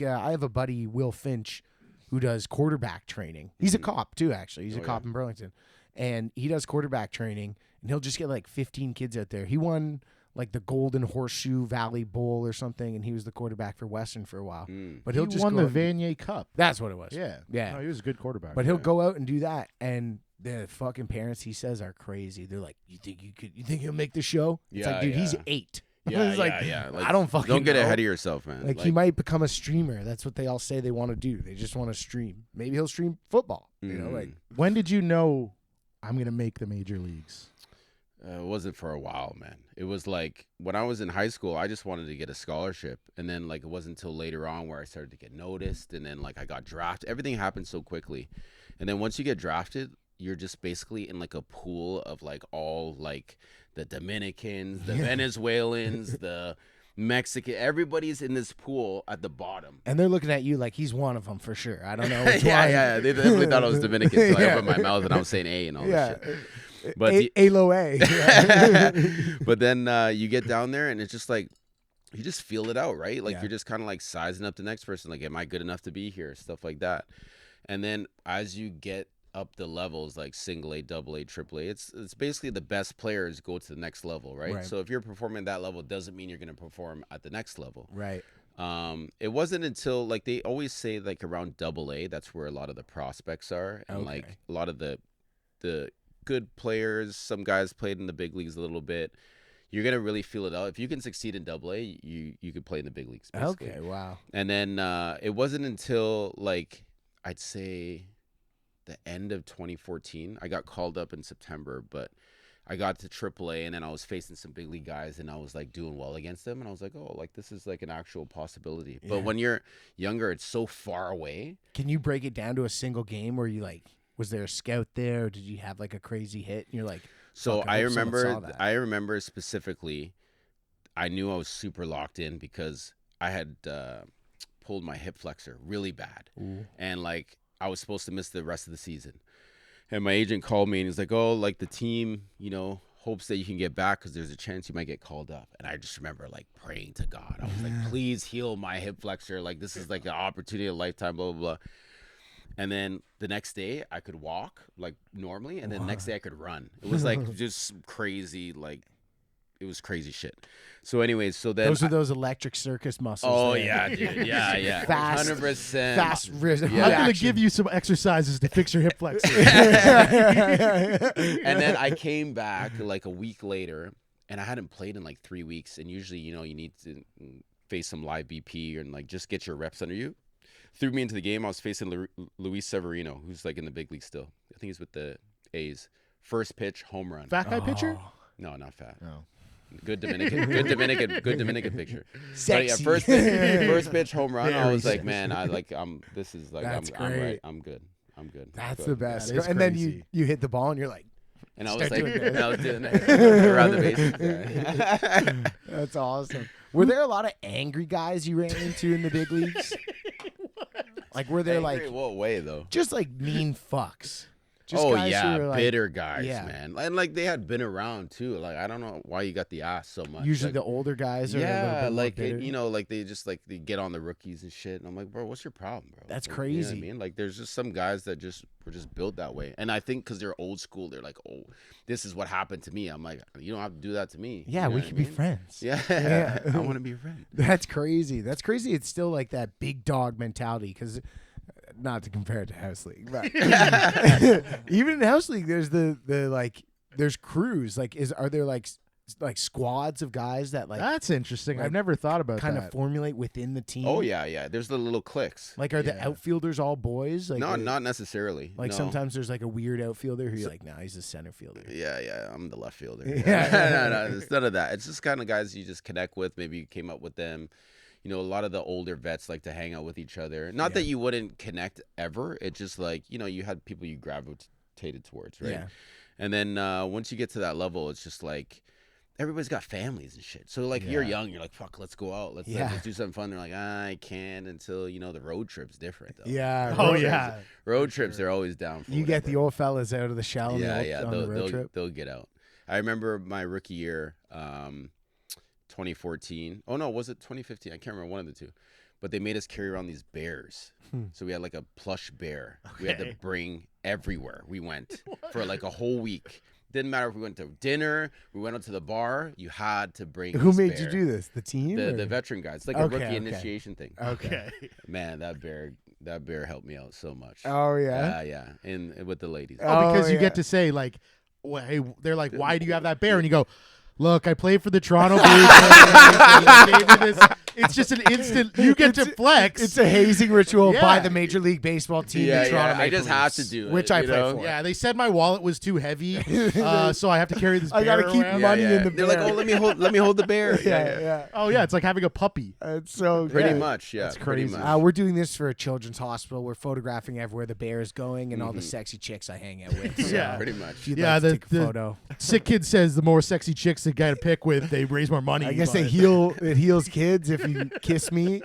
I have a buddy, Will Finch, who does quarterback training. He's a cop too, actually. He's a cop in Burlington. And he does quarterback training, and he'll just get like 15 kids out there. He won like the Golden Horseshoe Valley Bowl or something, and he was the quarterback for Western for a while. But he just won go the Vanier Cup. That's what it was. Yeah. No, he was a good quarterback. But he'll go out and do that, and the fucking parents, he says, are crazy. They're like, you think he'll make the show? It's like, dude, he's 8. Yeah, like, Like, I don't fucking don't get know. ahead of yourself, man. Like he might become a streamer. That's what they all say they want to do. They just want to stream. Maybe he'll stream football. You know, like when did you know I'm gonna make the major leagues? It wasn't for a while, man. It was like when I was in high school, I just wanted to get a scholarship, and then like it wasn't until later on where I started to get noticed, and then like I got drafted. Everything happened so quickly, and then once you get drafted, you're just basically in like a pool of like all like the Dominicans, the Venezuelans, the Mexican. Everybody's in this pool at the bottom, and they're looking at you like he's one of them for sure. I don't know. Which yeah. one. They definitely thought I was Dominican, so I opened my mouth and I was saying A and all this shit. But A-lo A. But then you get down there and it's just like you just feel it out, right? Like you're just kind of like sizing up the next person. Like, am I good enough to be here? Stuff like that. And then as you get up the levels, like single A, double A, triple A, it's basically the best players go to the next level, right? So if you're performing at that level, doesn't mean you're going to perform at the next level. Right. It wasn't until like they always say like around double A, that's where a lot of the prospects are, and like a lot of the good players. Some guys played in the big leagues a little bit. You're gonna really feel it out. If you can succeed in double A, you could play in the big leagues. Basically. Okay. Wow. And then it wasn't until like I'd say the end of 2014, I got called up in September, but I got to AAA, and then I was facing some big league guys, and I was like doing well against them, and I was like, oh, like this is like an actual possibility. Yeah. But when you're younger, it's so far away. Can you break it down to a single game where you like, was there a scout there, or did you have like a crazy hit? And you're like, so I remember specifically, I knew I was super locked in because I had pulled my hip flexor really bad. Ooh. And like I was supposed to miss the rest of the season. And my agent called me and he's like, oh, like the team, hopes that you can get back because there's a chance you might get called up. And I just remember like praying to God. I was like, please heal my hip flexor. Like this is like an opportunity of a lifetime, blah, blah, blah. And then the next day I could walk like normally. And then the next day I could run. It was like just crazy, like it was crazy shit. So anyways, so then those electric circus muscles. Oh there. yeah, dude. Yeah. Fast, 100%. Fast I'm gonna give you some exercises to fix your hip flexor. And then I came back like a week later, and I hadn't played in like 3 weeks. And usually, you need to face some live BP and like just get your reps under you. Threw me into the game. I was facing Luis Severino, who's like in the big league still. I think he's with the A's. First pitch, home run. Fat guy pitcher? No, not fat. No. Good Dominican picture. Sexy. But yeah, first pitch home run. I was like, sexy. man, this is like, That's I'm great. right. I'm good. That's the best. That is and then crazy. you hit the ball and you're like, and I was start like, doing this. I was doing it around the bases. Yeah. That's awesome. Were there a lot of angry guys you ran into in the big leagues? Like, were there Angry, like, what way though? just like mean fucks? Just oh guys yeah, who are, like, bitter guys, yeah. man. And like they had been around too. Like I don't know why you got the ass so much. Usually like, the older guys are a little yeah, bit more like bitter. you know, like they just like they get on the rookies and shit. And I'm like, bro, what's your problem, bro? That's Like, you know what crazy. I mean, like there's just some guys that just were just built that way. And I think because they're old school, they're like, oh, this is what happened to me. I'm like, you don't have to do that to me. Yeah, You know we what I could be mean? friends. Yeah, Yeah. I want to be a friend. That's crazy. That's crazy. It's still like that big dog mentality because, not to compare it to House League, but even in House League, there's the like there's crews. Like, are there like squads of guys that like That's interesting. like, I've never thought about kind that. of formulate within the team? Oh yeah. There's the little cliques. Like, are the Yeah. outfielders all boys? Like, Not necessarily. like no. sometimes there's like a weird outfielder who you're like, nah, he's a center fielder. Yeah, I'm the left fielder. Yeah. No, it's none of that. It's just kind of guys you just connect with. Maybe you came up with them. You know, a lot of the older vets like to hang out with each other. Not that you wouldn't connect ever. It's just like, you know, you had people you gravitated towards, right? Yeah. And then once you get to that level, it's just like everybody's got families and shit. So like you're young, you're like, fuck, let's go out. Let's do something fun. They're like, I can't until, you know, the road trip's different though. Yeah. Oh road- yeah. Road trips, they're always down for You get whatever. the old fellas out of the shell on the road trip. They'll get out. I remember my rookie year, 2014. Oh no, was it 2015? I can't remember, one of the two. But they made us carry around these bears. So we had like a plush bear. We had to bring everywhere we went for like a whole week. Didn't matter if we went to dinner, we went out to the bar. You had to bring. Who this made you bear. do this? The team? The or- veteran guys. It's like Okay, a rookie okay. initiation thing. Okay. Man, that bear helped me out so much. Oh yeah. Yeah, and with the ladies. Oh, because you yeah. get to say like, hey, they're like, why do you have that bear? And you go, look, I played for the Toronto Blue Jays. It's just an instant. You get to flex. It's a hazing ritual Yeah. by the Major League Baseball team. Yeah, the Toronto I Maple just have Leafs, to do it, which I you play know? for. Yeah, they said my wallet was too heavy, so I have to carry this bear I gotta keep around. money in the They're bear. like, oh, let me hold the bear. yeah. Oh yeah, it's like having a puppy. It's so Pretty good. much, yeah. That's pretty crazy. much. We're doing this for a children's hospital. We're photographing everywhere the bear is going and all the sexy chicks I hang out with. So Yeah. Pretty much. if you'd Yeah, like to the- take a photo. Sick kid says the more sexy chicks they got to pick with, they raise more money. I guess but- it heals kids if you kiss me.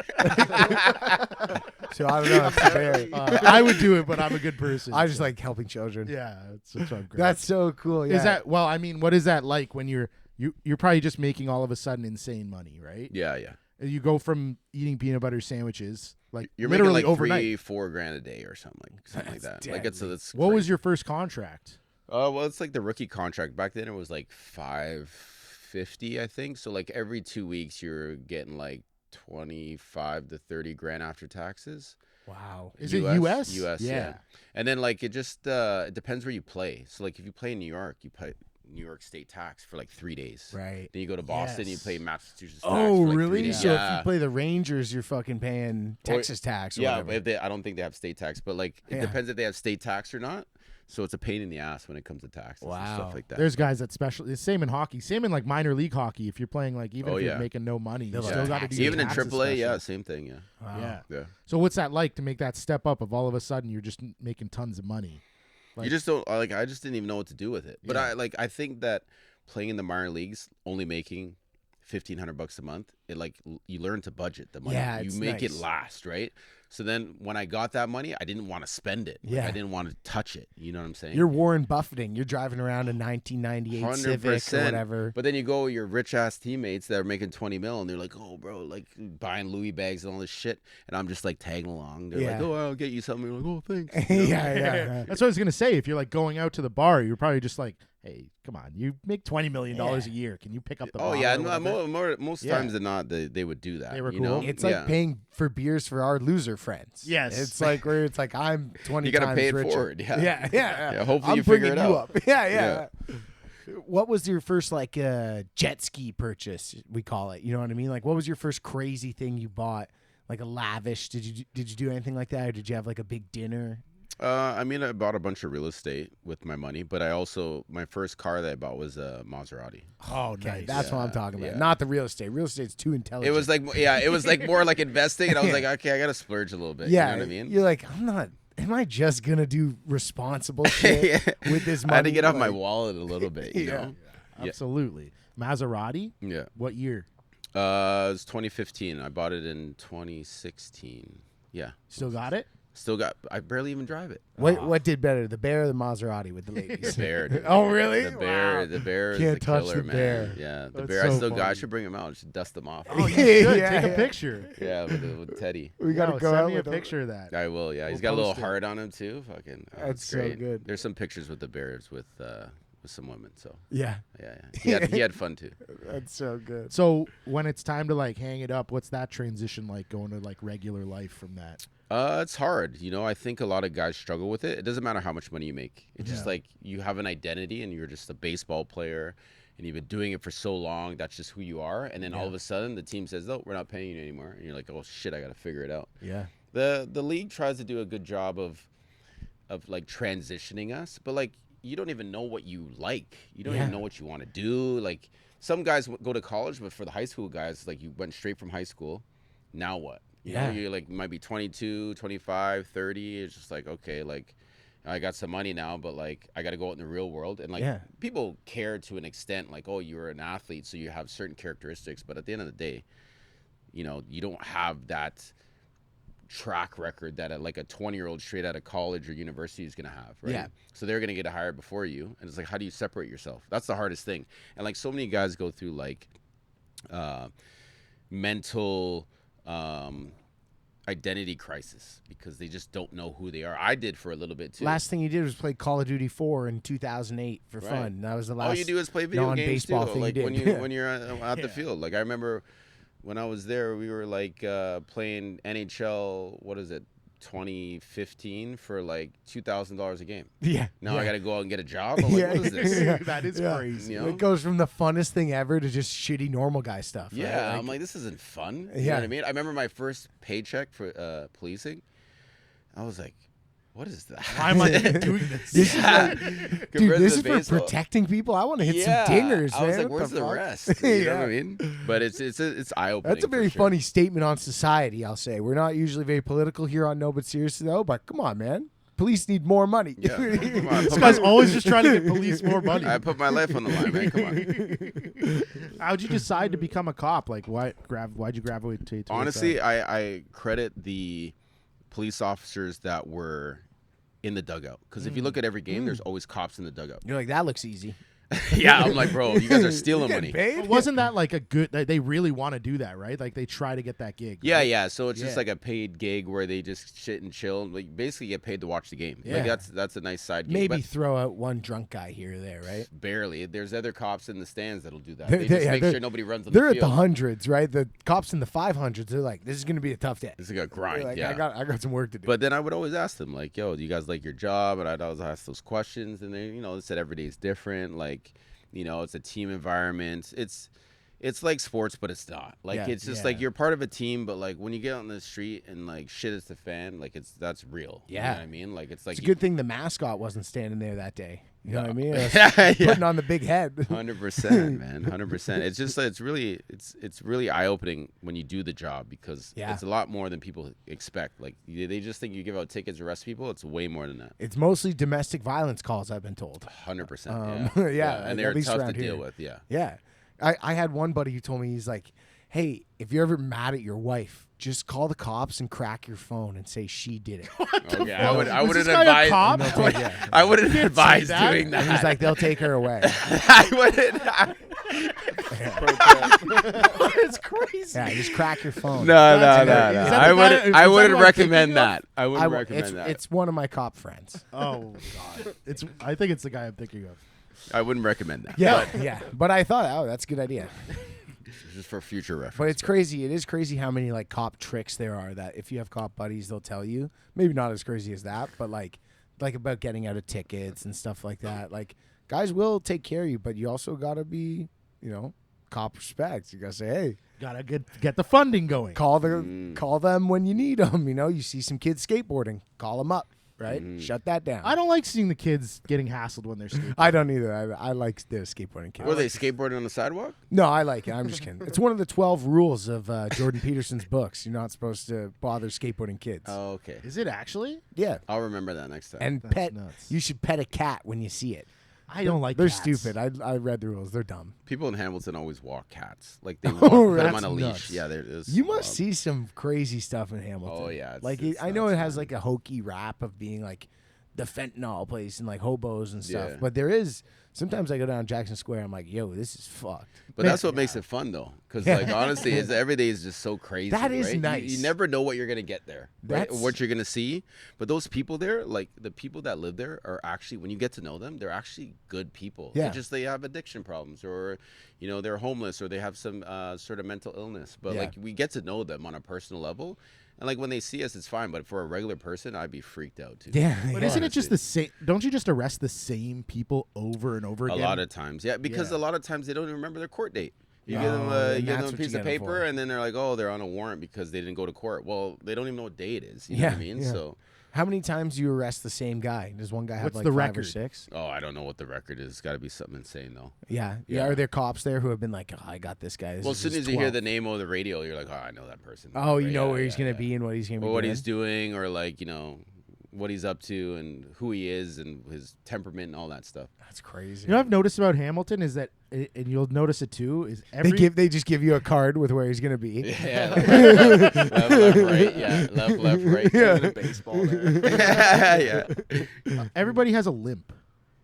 So I don't know. It's a bear. I would do it, but I'm a good person. I just like helping children. Yeah, that's great. That's so cool. Yeah. Is that well? I mean, what is that like when you're probably just making all of a sudden insane money, right? Yeah. You go from eating peanut butter sandwiches like You're literally making like overnight. $3-4 grand a day or something like that. Like it's What was your first contract? well, it's like the rookie contract. Back then it was like $550, I think. So like every 2 weeks you're getting like 25 to 30 grand after taxes. Wow. Is it US? US, yeah. And then like it just it depends where you play. So like if you play in New York, you pay New York state tax for like 3 days. Right. Then you go to Boston, you Yes. play Massachusetts tax Oh, for like 3 really? days. So yeah. if you play the Rangers, you're fucking paying Texas tax or yeah, whatever. but if they, I don't think they have state tax, but like it Yeah. depends if they have state tax or not. So it's a pain in the ass when it comes to taxes and Wow. stuff like that. There's guys that special. It's same in hockey. Same in like minor league hockey. If you're playing like even Oh, if you're yeah. making no money, you They'll still have got to taxes. do Even in taxes AAA, yeah, special. same thing, yeah. Wow. Yeah. Yeah. So what's that like to make that step up of all of a sudden you're just making tons of money? Like- You just don't like. I just didn't even know what to do with it. But Yeah. I think that playing in the minor leagues, only making $1,500 a month, it like you learn to budget the money. Yeah, you it's make it nice. last, right? So then when I got that money, I didn't want to spend it. Like, Yeah. I didn't want to touch it. You know what I'm saying? You're Warren Buffetting. You're driving around a 1998 Civic or whatever. But then you go with your rich ass teammates that are making 20 mil and they're like, oh, bro, like buying Louis bags and all this shit. And I'm just like tagging along. They're like, Yeah. oh, I'll get you something. You're like, oh, thanks. yeah. That's what I was gonna say. If you're like going out to the bar, you're probably just like, "Hey, come on, you make $20 million a year. Can you pick up the?" Oh, bottle yeah. or no, whatever?" most Yeah. times than not, they would do that. They were you cool. know? It's like Yeah. paying for beers for our loser friends. Yes. It's like where it's like I'm 20 You gotta times pay it richer. forward, yeah. Yeah. Hopefully I'm you figure bringing it you out. up. Yeah. What was your first like jet ski purchase? We call it. You know what I mean? Like, what was your first crazy thing you bought? Like a lavish? Did you do anything like that, or did you have like a big dinner? I mean, I bought a bunch of real estate with my money, but my first car that I bought was a Maserati. Oh, Okay, nice. that's what I'm talking about. yeah. Not the real estate. Real estate's too intelligent. It was like more like investing, and I was like, okay, I gotta splurge a little bit. yeah. You know what I mean? You're like, am I just gonna do responsible shit with this money? I had to get off my Like, wallet a little bit, you know? Absolutely. Maserati. Yeah. What year? It was 2015. I bought it in 2016. Yeah. Still got it? I barely even drive it. What did better, the bear or the Maserati with the The ladies? bear. Dude. Oh, really? The bear. Wow. The bear is Can't the touch killer, the man. bear. Yeah, the That's bear. so I funny. should bring him out. I should dust him off. Oh, you should Yeah, take yeah. a picture. Yeah, with Teddy. We gotta No, go send out me a with picture of that. I will. Yeah, We'll he's got a little post it. heart on him too. Fucking. That's so great. good. There's some pictures with the bears with some women. So Yeah, yeah. He had fun too. that's so good. So when it's time to like hang it up, what's that transition like going to like regular life from that? It's hard. I think a lot of guys struggle with it. It doesn't matter how much money you make. It's just like you have an identity and you're just a baseball player and you've been doing it for so long. That's just who you are. And then all of a sudden the team says, "No, we're not paying you anymore." And you're like, "Oh shit, I got to figure it out." Yeah. The league tries to do a good job of like transitioning us, but like you don't even know what you like. You don't even know what you want to do. Like some guys go to college, but for the high school guys, like you went straight from high school. Now what? You know, you like might be 22, 25, 30. It's just like, okay, like I got some money now, but like I got to go out in the real world. And like people care to an extent, like, oh, you're an athlete, so you have certain characteristics. But at the end of the day, you don't have that track record that like a 20-year-old straight out of college or university is going to have, right? Yeah. So they're going to get hired before you. And it's like, how do you separate yourself? That's the hardest thing. And like so many guys go through like mental identity crisis because they just don't know who they are. I did for a little bit too. Last thing you did was play Call of Duty 4 in 2008 for fun. That was the last. All you do is play video games too. non-baseball thing Like you did. when you're at the field. Like I remember when I was there, we were like playing NHL. What is it? 2015 for like $2,000 a game. Yeah. Now I got to go out and get a job. I'm like, what is this? That is crazy. You know? It goes from the funnest thing ever to just shitty normal guy stuff. Yeah, right? I'm like, this isn't fun. You know what I mean? I remember my first paycheck for policing. I was like, what is that? Why am I doing this? This Compared dude, to this the is for baseball. protecting people. I want to hit some dingers, I was man. like, What where's the fuck? rest? You know what I mean? But it's eye-opening. That's a very funny statement on society, I'll say. We're not usually very political here on No But Seriously, though, but come on, man. Police need more money. Yeah. Come on, This guy's always just trying to get police more money. I put my life on the line, man. Come on. How'd you decide to become a cop? Like, why'd you gravitate to Honestly, I credit the police officers that were in the dugout. Because if you look at every game, there's always cops in the dugout. You're like, that looks easy. Yeah, I'm like, bro, you guys are stealing money. But wasn't that like a good? They really want to do that, right? Like they try to get that gig. Yeah, right? yeah. So it's just like a paid gig where they just sit and chill. Like basically get paid to watch the game. Yeah. Like that's a nice side gig. Maybe but throw out one drunk guy here or there, right? barely. There's other cops in the stands that'll do that. They're- They just yeah, make they're- sure nobody runs on They're the at field. the hundreds, right? The cops in the 500s, they're like, this is going to be a tough day. It's like a grind. They're like, yeah. I got some work to do. But then I would always ask them, like, yo, do you guys like your job? And I'd always ask those questions. And they, they said every day is different. Like, it's a team environment. It's like sports, but it's not. Like, Yeah, it's just like you're part of a team, but like when you get on the street and like shit is the fan, like that's real. You know Yeah. what I mean? Like, it's like It's a good thing the mascot wasn't standing there that day. You know what I mean? Yeah. Putting on the big head. 100%, man. 100%. It's just it's really eye opening when you do the job because it's a lot more than people expect. Like they just think you give out tickets, arrest people. It's way more than that. It's mostly domestic violence calls, I've been told. 100%. Yeah, and at they're least tough to around deal here. with. Yeah. Yeah. I had one buddy who told me, he's like, hey, if you're ever mad at your wife, just call the cops and crack your phone and say she did it. Okay, I Was wouldn't this guy a advise. cop? And they'll take- yeah. I wouldn't advise that. doing that. He's like, they'll take her away. I wouldn't. It's crazy. Yeah, just crack your phone. No. Is that the guy- I is wouldn't. that I who wouldn't I'm recommend thinking that. I I wouldn't w- recommend that. it's one of my cop friends. Oh god. I think it's the guy I'm thinking of. I wouldn't recommend that. Yeah, yeah. But I thought, oh, that's a good idea. Just for future reference. But it's crazy. It is crazy how many like cop tricks there are that if you have cop buddies, they'll tell you. Maybe not as crazy as that, but like about getting out of tickets and stuff like that. Like guys will take care of you, but you also gotta be, cop respect. You gotta say, hey, Gotta get the funding going. call them when you need them. You see some kids skateboarding, call them up. Right? Shut that down. I don't like seeing the kids getting hassled when they're skateboarding. I don't either. I like the skateboarding kids. Were they skateboarding on the sidewalk? No, I like it. I'm just kidding. It's one of the 12 rules of Jordan Peterson's books. You're not supposed to bother skateboarding kids. Oh, okay. Is it actually? Yeah. I'll remember that next time. And That's pet. nuts. You should pet a cat when you see it. I don't like They're cats. stupid. I read the rules. They're dumb. People in Hamilton always walk cats. Like they walk, Oh, put them that's on a leash. nuts. Yeah, there is. You must see some crazy stuff in Hamilton. Oh, yeah, it's- like it's I know nuts, it has man. like a hokey rap of being like the fentanyl place and like hobos and stuff. Yeah. But there is sometimes I go down Jackson Square. I'm like, yo, this is fucked. But that's what makes it fun, though, because like honestly, every day is just so crazy. That is right? nice. You never know what you're gonna get there, right? Or That's- what you're gonna see. But those people there, like the people that live there, are actually when you get to know them, they're actually good people. Yeah. They have addiction problems, or they're homeless, or they have some sort of mental illness. But Yeah. like we get to know them on a personal level. And like when they see us, it's fine. But for a regular person, I'd be freaked out too. Yeah. But yeah. isn't it just the same? Don't you just arrest the same people over and over A again? lot of times, yeah, because Yeah. a lot of times they don't even remember their court date. You No, give them and you give that's them a what piece you of get 'em paper, for. and then they're like, oh, they're on a warrant because they didn't go to court. Well, they don't even know what day it is. You know what I mean? yeah. So, How many times do you arrest the same guy? Does one guy have What's like the 5 or record? 6? oh, I don't know what the record is. It's got to be something insane though. Yeah. Yeah. Are there cops there who have been like, oh, I got this guy. This Well, is as soon his as you hear 12th." the name over the radio, you're like, oh, I know that person. Oh, you Right, know yeah, where he's yeah, gonna yeah. be and what he's gonna be Or what doing. he's doing, or like what he's up to and who he is and his temperament and all that stuff. That's crazy. You know what I've noticed about Hamilton is that, and you'll notice it too, is every they just give you a card with where he's gonna be. Yeah, left, right. Yeah, left, right. Yeah. Baseball there. Yeah. everybody has a limp.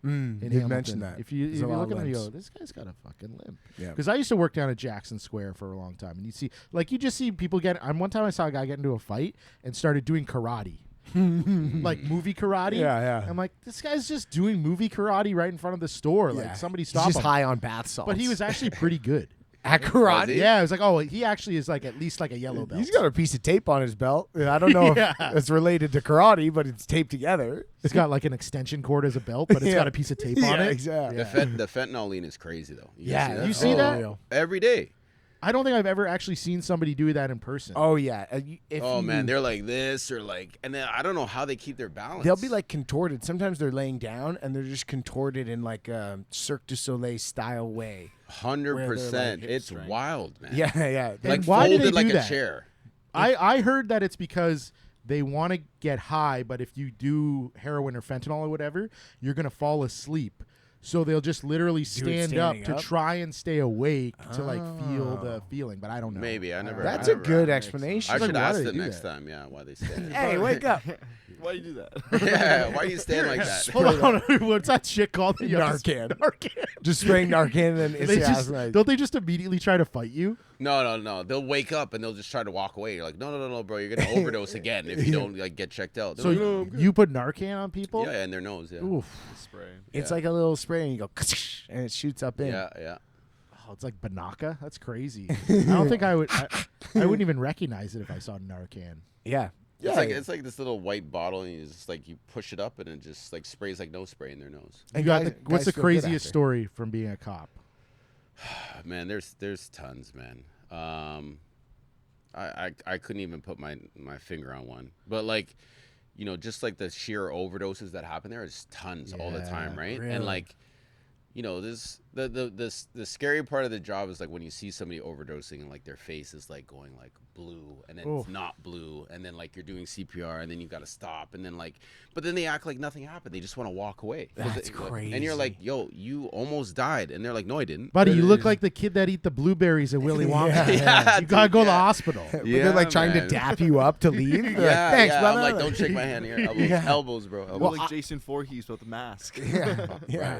Mm, In you Hamilton. mentioned that. If you There's a lot look of at them, you limbs. go, this guy's got a fucking limp. Yeah. Because I used to work down at Jackson Square for a long time, and you see, like, you just see people get. One time I saw a guy get into a fight and started doing karate, like movie karate. Yeah, yeah. I'm like, this guy's just doing movie karate right in front of the store. Yeah. Like, somebody He's stop just him. high on bath salts. But he was actually pretty good. at Was karate. he? Yeah, I was like, oh, he actually is like at least like a yellow belt. He's got a piece of tape on his belt. I don't know Yeah. if it's related to karate, but it's taped together. It's got like an extension cord as a belt, but it's Yeah. got a piece of tape on Yeah, it. exactly. Yeah. The fentanyl lean is crazy though. Yeah, You see oh, that? real. every day? I don't think I've ever actually seen somebody do that in person. Oh yeah. If Oh you- man, they're like this or like, and then I don't know how they keep their balance. they'll be like contorted. Sometimes they're laying down and they're just contorted in like a Cirque du Soleil style way. 100%. hip It's strength. wild, man. Yeah, yeah. Then like why do folded they like do a that? chair. I heard that it's because they want to get high, but if you do heroin or fentanyl or whatever, you're going to fall asleep. So they'll just literally stand up standing to up? try and stay awake to like feel the feeling, but I don't know. Maybe I never. That's I a never- good explanation. I Like, should why ask do they them do next that? time. Yeah, why they stand. Hey, wake up. Why do you do that? Yeah, why do you stand like that? Hold on, what's that shit called? You have to- Narcan. Narcan. Just spraying Narcan and it's They yeah, just, like, don't they just immediately try to fight you? No. They'll wake up and they'll just try to walk away. You're like, no, bro. You're gonna overdose again if you don't like get checked out. They're So like, "No, I'm good." you put Narcan on people? Yeah, in their nose. Yeah. Oof. Spray. it's yeah. like a little spray and you go and it shoots up in. Yeah. Oh, it's like Banaka. That's crazy. I don't think I would. I wouldn't even recognize it if I saw Narcan. Yeah. Yeah. It's like this little white bottle, and you just like you push it up, and it just like sprays like nose spray in their nose. And You got guys- what's guys the feel good craziest after. story from being a cop? Man, there's tons, man. I couldn't even put my finger on one, but like, just like the sheer overdoses that happen there is tons all the time, Yeah, right? really. And like, this the scary part of the job is like when you see somebody overdosing and like their face is like going like blue and then Oof. it's not blue and then like you're doing CPR and then you got to stop and then like, but then they act like nothing happened. They just want to walk away. 'Cause That's And you're like, crazy. yo, you almost died, and they're like, no, I didn't. Buddy, you look is- like the kid that eat the blueberries at Willy Wonka. Yeah. Yeah, You gotta dude, go to the yeah. hospital. But they're like trying man. to dap you up to leave. They're like, Yeah, thanks, yeah. brother. I'm like, don't shake my hand here. Elbows, Yeah. elbows, bro. Elbows. Well, like Jason Voorhees with the mask. Yeah, yeah.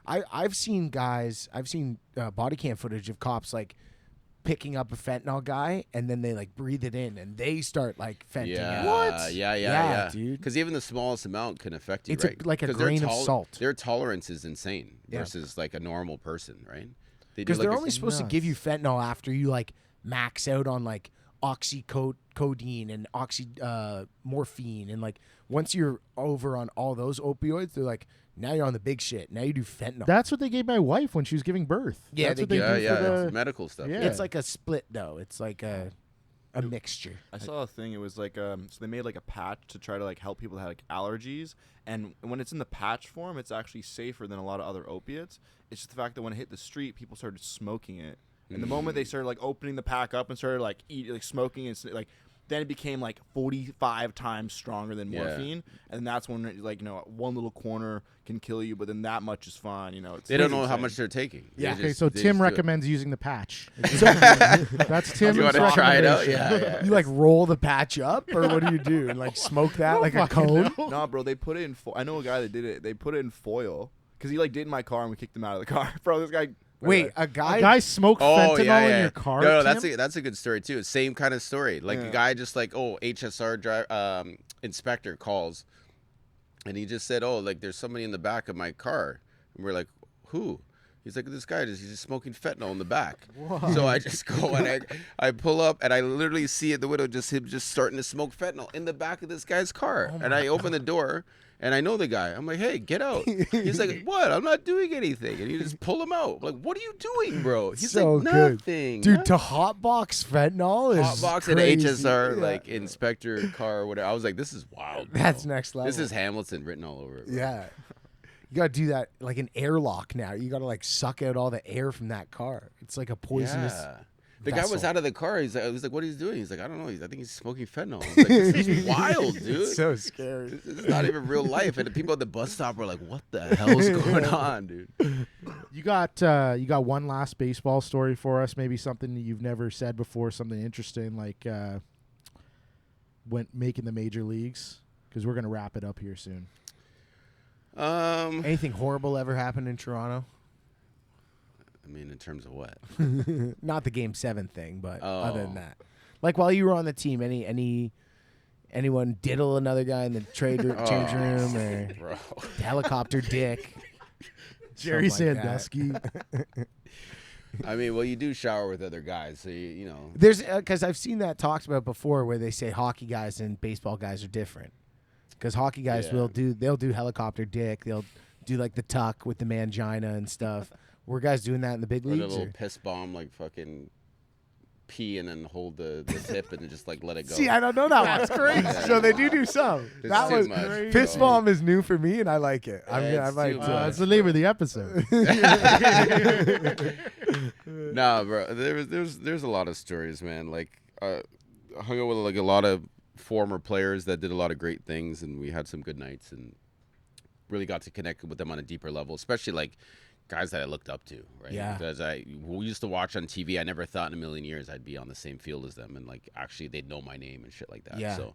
Right. I've seen body cam footage of cops like picking up a fentanyl guy and then they like breathe it in and they start like fenting Yeah, out. What? Yeah, Yeah, dude. Because even the smallest amount can affect you, It's right? like a 'Cause their grain of salt. Their tolerance is insane Yeah. versus like a normal person, right? They do Because like they're a- only supposed to give you fentanyl after you like max out on like oxycodone and morphine and like once you're over on all those opioids, they're like, now you're on the big shit. Now you do fentanyl. That's what they gave my wife when she was giving birth. Yeah, That's they what they give- do yeah, for yeah, the. it's medical stuff. Yeah. It's like a split though. It's like a mixture. I saw a thing. It was like so they made like a patch to try to like help people that had like allergies. And when it's in the patch form, it's actually safer than a lot of other opiates. It's just the fact that when it hit the street, people started smoking it. And the moment they started like opening the pack up and started like smoking and like then it became like 45 times stronger than morphine, and that's when like one little corner can kill you, but then that much is fine. They don't know how much they're taking. Yeah. Okay, so Tim recommends using the patch. That's Tim's You want to try it out? Yeah. You like roll the patch up, or what do you do? And like smoke that like a cone? No, bro, they put it in. I know a guy that did it. They put it in foil because he like did in my car and we kicked him out of the car. Bro, this guy. Wait, A guy smoked fentanyl in your car? No, Tim? that's a good story too. Same kind of story. Like a guy just like HSR inspector calls, and he just said, like there's somebody in the back of my car, and we're like, who? He's like, this guy he's just smoking fentanyl in the back. Whoa. So I just go and I pull up and I literally see at the window him starting to smoke fentanyl in the back of this guy's car, and I open the door. And I know the guy. I'm like, hey, get out. He's like, what? I'm not doing anything. And you just pull him out. I'm like, what are you doing, bro? He's so like, good. nothing. Dude, to hotbox fentanyl is hotbox and HSR, like inspector car or whatever. I was like, this is wild, bro. That's next level. This is Hamilton written all over it, bro. Yeah. You got to do that like an airlock now. You got to like suck out all the air from that car. It's like a poisonous The vessel. guy was out of the car. I was like, what is he doing? He's like, I don't know. I think he's smoking fentanyl. I was like, this is wild, dude. It's so scary. This is not even real life. And the people at the bus stop were like, what the hell's going on, dude? You got one last baseball story for us? Maybe something that you've never said before, something interesting like making the major leagues? Because we're going to wrap it up here soon. Anything horrible ever happened in Toronto? I mean, in terms of what? Not the Game 7 thing, but other than that. Like while you were on the team, anyone diddle another guy in the change room or bro. helicopter dick? Jerry Something Sandusky. I mean, well, you do shower with other guys, so you know. There's because I've seen that talked about before, where they say hockey guys and baseball guys are different. Because hockey guys they'll do helicopter dick, they'll do like the tuck with the mangina and stuff. Were guys doing that in the big Or leagues? a little piss bomb, like fucking pee and then hold the tip and then just like let it go. See, I don't know that one. That's crazy. Yeah. So they do some. It's That too was much, piss bro. bomb is new for me, and I like it. I It's might. too much. That's the name of the episode. Nah, bro. There's a lot of stories, man. Like I hung out with like a lot of former players that did a lot of great things, and we had some good nights and really got to connect with them on a deeper level, especially like guys that I looked up to, right? Yeah. Because we used to watch on TV. I never thought in a million years I'd be on the same field as them, and like actually they'd know my name and shit like that. Yeah. So,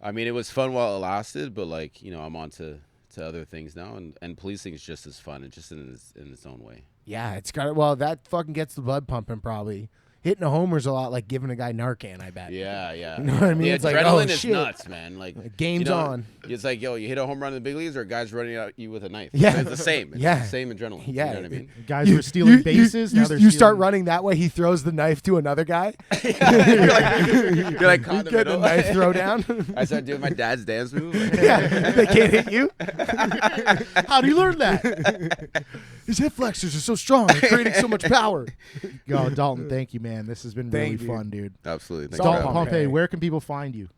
I mean, it was fun while it lasted, but like I'm on to other things now, and policing is just as fun, and just in its own way. Yeah, it's got. Well, that fucking gets the blood pumping. Probably hitting a homer's a lot like giving a guy Narcan. I bet. Yeah, yeah. You know what I mean? The It's like, adrenaline oh, is shit. nuts, man. Like Game's on. It's like, yo, you hit a home run in the big leagues, or guys running at you with a knife. Yeah. It's the same. It's Yeah. the same adrenaline. Yeah. You know what I mean? Guys were stealing bases. Now they're you start stealing- running that way. He throws the knife to another guy. you're like caught in the Get a middle. knife throw down. I started doing my dad's dance move. Yeah, they can't hit you. How do you learn that? His hip flexors are so strong. They're creating so much power. Yo, Dalton, thank you, man. This has been really Thank you. fun, dude. Absolutely. Thanks Dalton for having me. Pompey, where can people find you?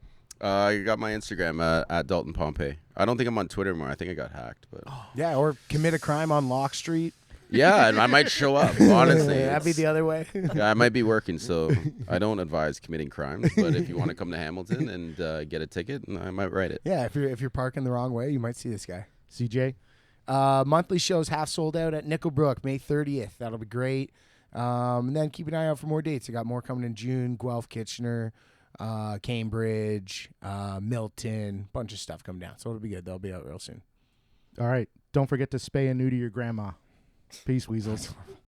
I got my Instagram at Dalton Pompey. I don't think I'm on Twitter anymore. I think I got hacked, but Yeah, or commit a crime on Lock Street. yeah, and I might show up. Honestly, That'd be the other way. yeah, I might be working, so I don't advise committing crimes. But if you want to come to Hamilton and get a ticket, I might write it. Yeah, if you're parking the wrong way, you might see this guy. CJ? Monthly shows half sold out at Nickelbrook, May 30th. That'll be great. And then keep an eye out for more dates. I got more coming in June. Guelph, Kitchener, Cambridge, Milton, bunch of stuff coming down. So it'll be good. They'll be out real soon. All right. Don't forget to spay and neuter your grandma. Peace, weasels.